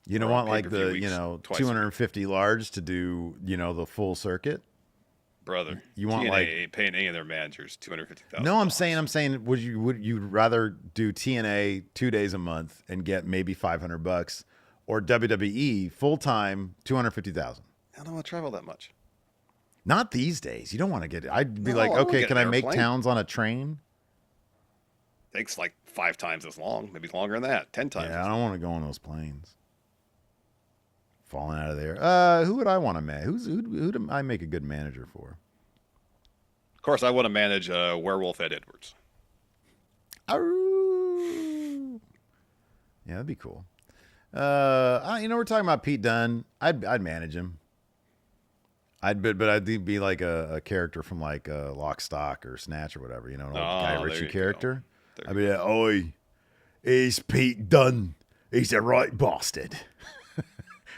You don't Or want like pay-per-view the weeks twice a 250 large to do the full circuit. Brother, You want, TNA like- ain't paying any of their managers $250,000. No, I'm saying, would you rather do TNA 2 days a month and get maybe $500, or WWE full time $250,000? I don't want to travel that much. Not these days. You don't want to get it. I'd be No, like, I won't okay, get can an I make airplane. towns on a train? Takes like 5 times as long, maybe longer than that, 10 times. Yeah, I don't want to go on those planes. Falling out of there. Who would I want to manage? Who do I make a good manager for? Of course, I want to manage Werewolf Ed Edwards. Arroo. Yeah, that'd be cool. We're talking about Pete Dunne. I'd manage him. But I'd be like a character from like Lock, Stock, or Snatch or whatever. An old Guy there Ritchie you character. go. I'd be like, oi, he's Pete Dunne. He's a right bastard.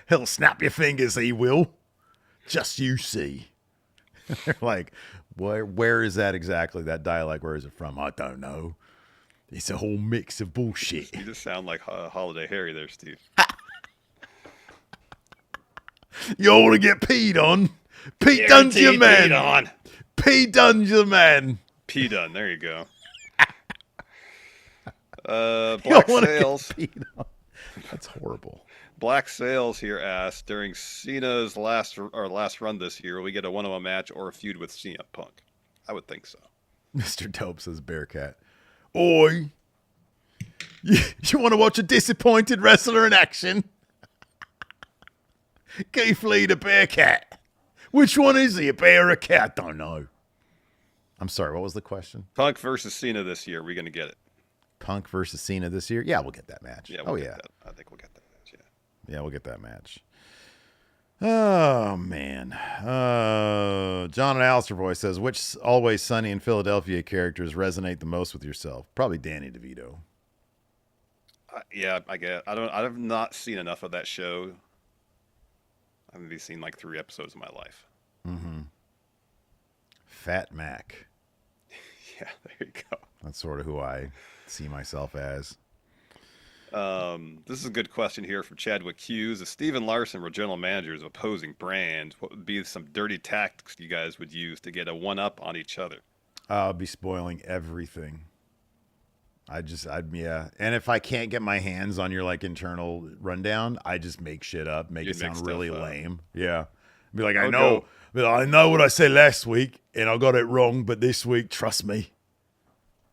He'll snap your fingers, he will. Just you see. They're like, where is that exactly? That dialect, where is it from? I don't know. It's a whole mix of bullshit. You just sound like Holiday Harry there, Steve. You want to get peed on? Pete Dunne's your man. Pete on. Pete Dunne's your man. P done. There you go. You Black don't wanna get Sails. peed on. That's horrible. Black Sails here asks, during Cena's last run this year, will we get a one-on-one match or a feud with CM Punk? I would think so. Mr. Dope says Bearcat. Oi. You want to watch a disappointed wrestler in action? Keith Lee the Bearcat. Which one is he, a bear or a cat? Don't know. I'm sorry, what was the question? Punk versus Cena this year. We're going to get it. Punk versus Cena this year? Yeah, we'll get that match. Yeah, Oh, we'll get yeah. that. I think we'll get that match, yeah. Yeah, we'll get that match. Oh, man. John and Alistair Voice says, which Always Sunny in Philadelphia characters resonate the most with yourself? Probably Danny DeVito. Yeah, I get. I've not seen enough of that show. I've maybe seen like 3 episodes of my life. Fat Mac. Yeah, there you go. That's sort of who I see myself as. This is a good question here from Chadwick Hughes. If Steve and Larson were general managers of opposing brands, what would be some dirty tactics you guys would use to get a one-up on each other? I'll be spoiling everything. Yeah. And if I can't get my hands on your like internal rundown, I just make shit up, make You'd it sound make really stuff up. lame. Yeah. Be like, I I would know, go- but I know what I said last week and I got it wrong, but this week, trust me.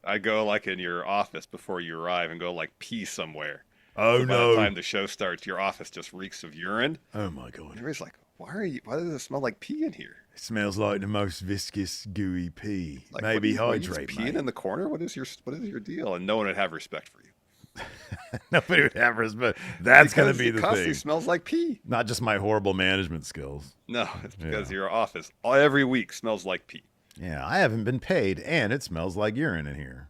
I go like in your office before you arrive and go like pee somewhere. Oh So by the no. time the show starts, your office just reeks of urine. Oh my god. Everybody's like, Why does it smell like pee in here? It smells like the most viscous, gooey pee. Like, Maybe what are you just hydrate, peeing mate. in the corner? What is your deal? And no one would have respect for you. Nobody would have respect. That's going to be It the constantly thing. smells like pee. Not just my horrible management skills. No, it's because your office every week smells like pee. Yeah, I haven't been paid, and it smells like urine in here.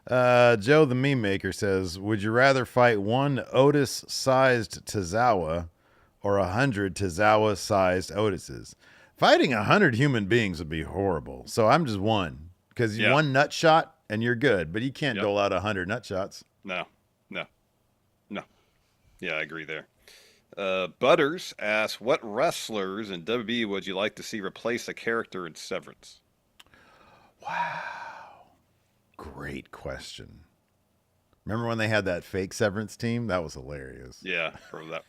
Joe the Meme Maker says, would you rather fight one Otis-sized Tozawa or 100 Tozawa-sized Otises? Fighting 100 human beings would be horrible. So I'm just one. Because one nut shot, and you're good. But you can't dole out 100 nut shots. No. Yeah, I agree there. Butters asks, what wrestlers in WWE would you like to see replace a character in Severance? Wow. Great question. Remember when they had that fake Severance team? That was hilarious. Yeah, for that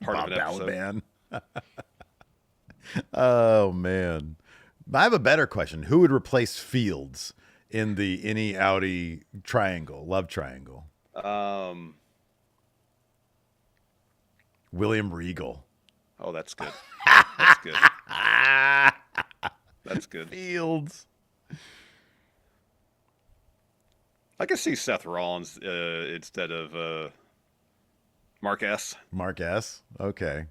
part of an episode. Oh, man. I have a better question. Who would replace Fields in the Innie Outie triangle, love triangle? William Regal. Oh, that's good. That's good. That's good. Fields. I can see Seth Rollins instead of Mark S. Mark S. Okay.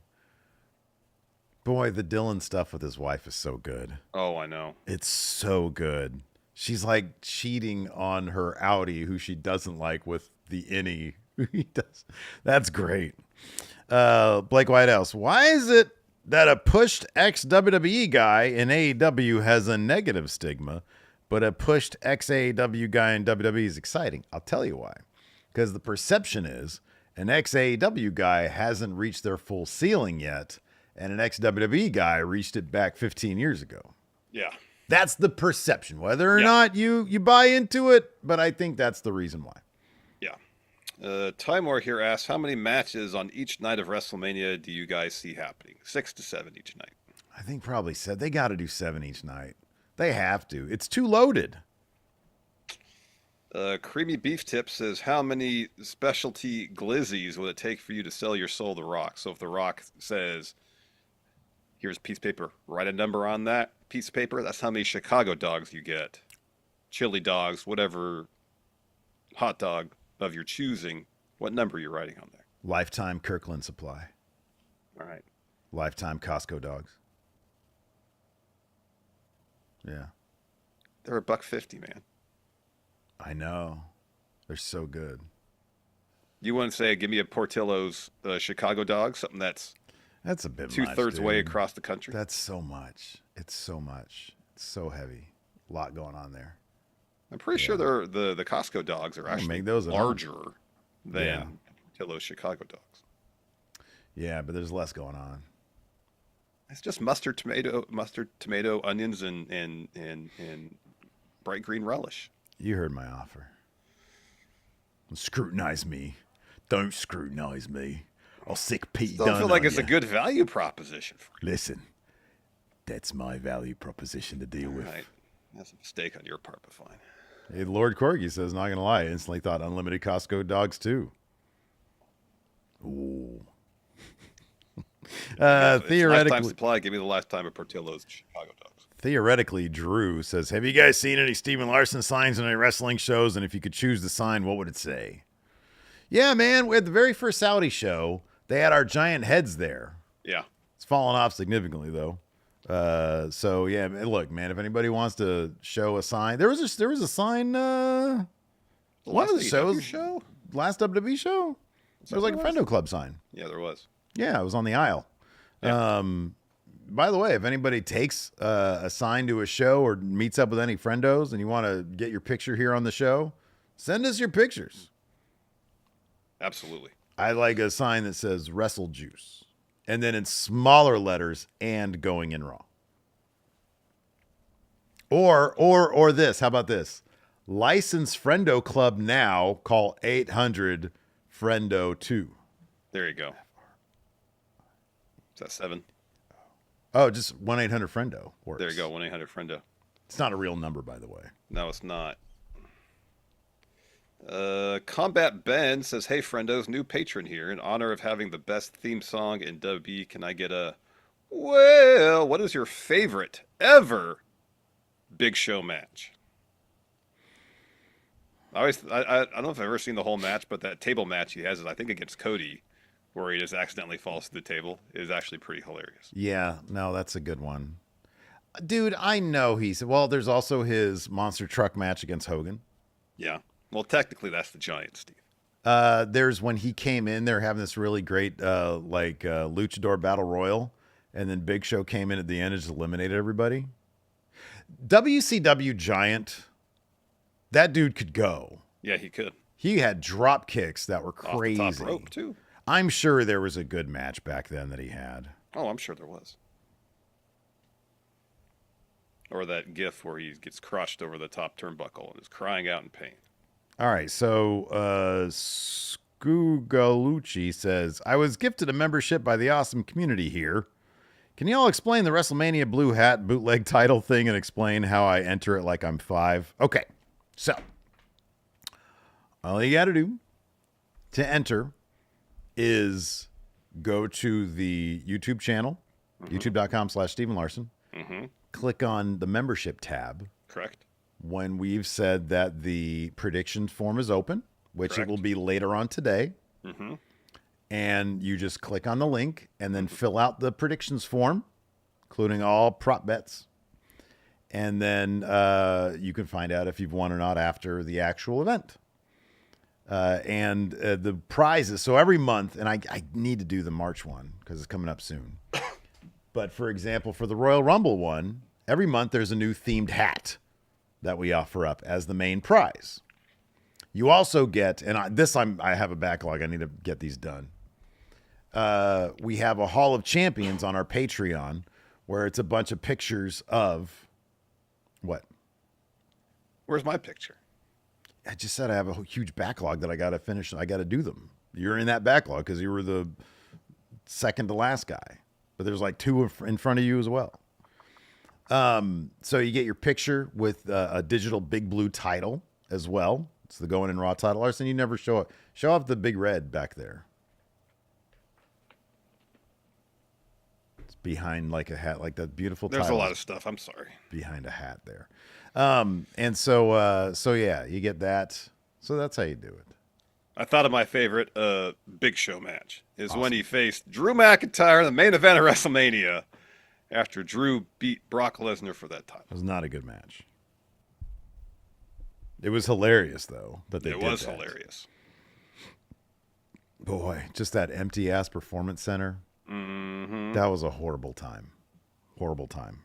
Boy, the Dylan stuff with his wife is so good. Oh, I know. It's so good. She's like cheating on her Audi, who she doesn't like, with the innie who he does. That's great. Blake Whitehouse, why is it that a pushed ex-WWE guy in AEW has a negative stigma, but a pushed ex-AEW guy in WWE is exciting? I'll tell you why. Because the perception is an ex-AEW guy hasn't reached their full ceiling yet, and an ex-WWE guy reached it back 15 years ago. Yeah. That's the perception, whether or not you buy into it, but I think that's the reason why. Yeah. Timor here asks, how many matches on each night of WrestleMania do you guys see happening? 6 to 7 each night. I think probably said they got to do 7 each night. They have to. It's too loaded. Creamy Beef Tip says, how many specialty glizzies would it take for you to sell your soul to The Rock? So if The Rock says, here's a piece of paper, write a number on that piece of paper, that's how many Chicago dogs you get. Chili dogs, whatever hot dog of your choosing, what number you're writing on there. Lifetime Kirkland Supply. All right. Lifetime Costco dogs. Yeah. They're $1.50, man. I know. They're so good. You wouldn't say, give me a Portillo's Chicago dog, something that's a bit much, two-thirds way across the country? That's so much. It's so much. It's so heavy. A lot going on there. I'm pretty sure the Costco dogs are actually make those larger than Portillo's Chicago dogs. Yeah, but there's less going on. It's just mustard, tomato, onions, and bright green relish. You heard my offer. Scrutinize me. Don't scrutinize me. I'll sick Pete Still Dunne feel like on it's ya. a good value proposition for you. Listen, that's my value proposition to deal with. Right. That's a mistake on your part, but fine. Hey, Lord Corgi says, not going to lie, I instantly thought unlimited Costco dogs too. Ooh. Theoretically, lifetime supply. Give me the lifetime of Portillo's Chicago dogs. Theoretically, Drew says, have you guys seen any Steven Larson signs on any wrestling shows? And if you could choose the sign, what would it say? Yeah, man. At the very first Saudi show, they had our giant heads there. Yeah. It's fallen off significantly, though. So, yeah, look, man, if anybody wants to show a sign, there was a sign, one of the shows, last WWE show, there was like a Friendo Club sign. Yeah, there was. Yeah, it was on the aisle. Yeah. By the way, if anybody takes a sign to a show or meets up with any friendos and you want to get your picture here on the show, send us your pictures. Absolutely. I like a sign that says Wrestle Juice, and then in smaller letters, and Going in Raw. Or this. How about this? License Friendo Club now. Call 800 Friendo 2. There you go. Is that 7? Oh, just 1-800-FRIENDO works. There you go, 1-800-FRIENDO. It's not a real number, by the way. No, it's not. Combat Ben says, "Hey, friendos, new patron here. In honor of having the best theme song in WWE, can I get a well? What is your favorite ever Big Show match?" I don't know if I've ever seen the whole match, but that table match he has, I think against Cody, where he just accidentally falls to the table, is actually pretty hilarious. Yeah, no, that's a good one. Dude, I know well, there's also his monster truck match against Hogan. Yeah. Well, technically, that's the Giant, Steve. There's when he came in, they're having this really great luchador battle royal, and then Big Show came in at the end and just eliminated everybody. WCW Giant, that dude could go. Yeah, he could. He had drop kicks that were crazy. Off the top rope, too. I'm sure there was a good match back then that he had. Oh, I'm sure there was. Or that gif where he gets crushed over the top turnbuckle and is crying out in pain. All right, so Scugalucci says, I was gifted a membership by the awesome community here. Can you all explain the WrestleMania blue hat bootleg title thing and explain how I enter it like I'm 5? Okay, so all you got to do to enter is go to the YouTube channel, youtube.com/Stephen Larson. Click on the membership tab. Correct. When we've said that the prediction form is open, which it will be later on today. And you just click on the link and then fill out the predictions form, including all prop bets. And then you can find out if you've won or not after the actual event. And the prizes, so every month, and I need to do the March one because it's coming up soon. But for example, for the Royal Rumble one, every month there's a new themed hat that we offer up as the main prize. You also get, and I have a backlog. I need to get these done. We have a Hall of Champions on our Patreon where it's a bunch of pictures of what? Where's my picture? I just said I have a huge backlog that I got to finish. I got to do them. You're in that backlog because you were the second to last guy. But there's like 2 in front of you as well. So you get your picture with a digital big blue title as well. It's the Going in Raw title. Larson, you never show off the big red back there. It's behind like a hat, like that beautiful title. There's a lot of stuff. I'm sorry. Behind a hat there. And so yeah, you get that. So that's how you do it. I thought of my favorite Big Show match is when he faced Drew McIntyre in the main event of WrestleMania after Drew beat Brock Lesnar for that title. It was not a good match. It was hilarious, though. But it was hilarious. Boy, just that empty-ass performance center. That was a horrible time. Horrible time.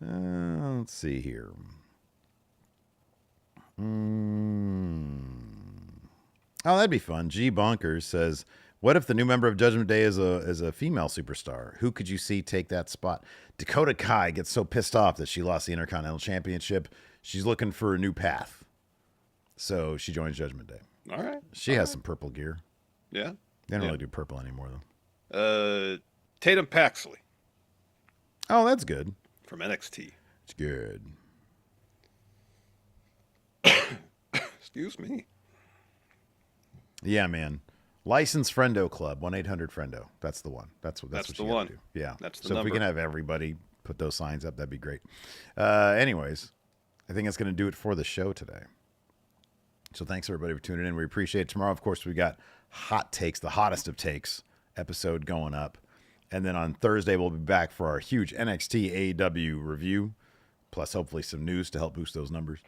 Let's see here. Oh, that'd be fun. G Bonkers says, what if the new member of Judgment Day is a female superstar? Who could you see take that spot? Dakota Kai gets so pissed off that she lost the Intercontinental Championship. She's looking for a new path. So she joins Judgment Day. All right. She has some purple gear. Yeah. They don't really do purple anymore, though. Tatum Paxley. Oh, that's good. From NXT. It's good. Excuse me. Yeah, man. License Friendo Club, 1-800-FRIENDO. That's the one. That's what the you one. gotta do. Yeah. That's the so number. If we can have everybody put those signs up, that'd be great. Anyways, I think that's going to do it for the show today. So thanks, everybody, for tuning in. We appreciate it. Tomorrow, of course, we got Hot Takes, the hottest of takes episode going up. And then on Thursday, we'll be back for our huge NXT AEW review, plus hopefully some news to help boost those numbers.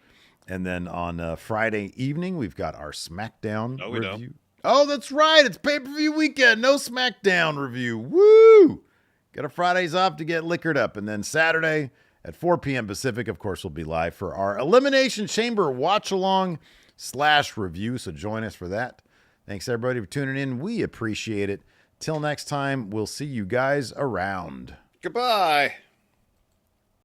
And then on Friday evening, we've got our SmackDown review. Oh, that's right. It's pay-per-view weekend. No SmackDown review. Woo! Got our Fridays off to get liquored up. And then Saturday at 4 p.m. Pacific, of course, we'll be live for our Elimination Chamber watch-along/review. So join us for that. Thanks, everybody, for tuning in. We appreciate it. Till next time, we'll see you guys around. Goodbye.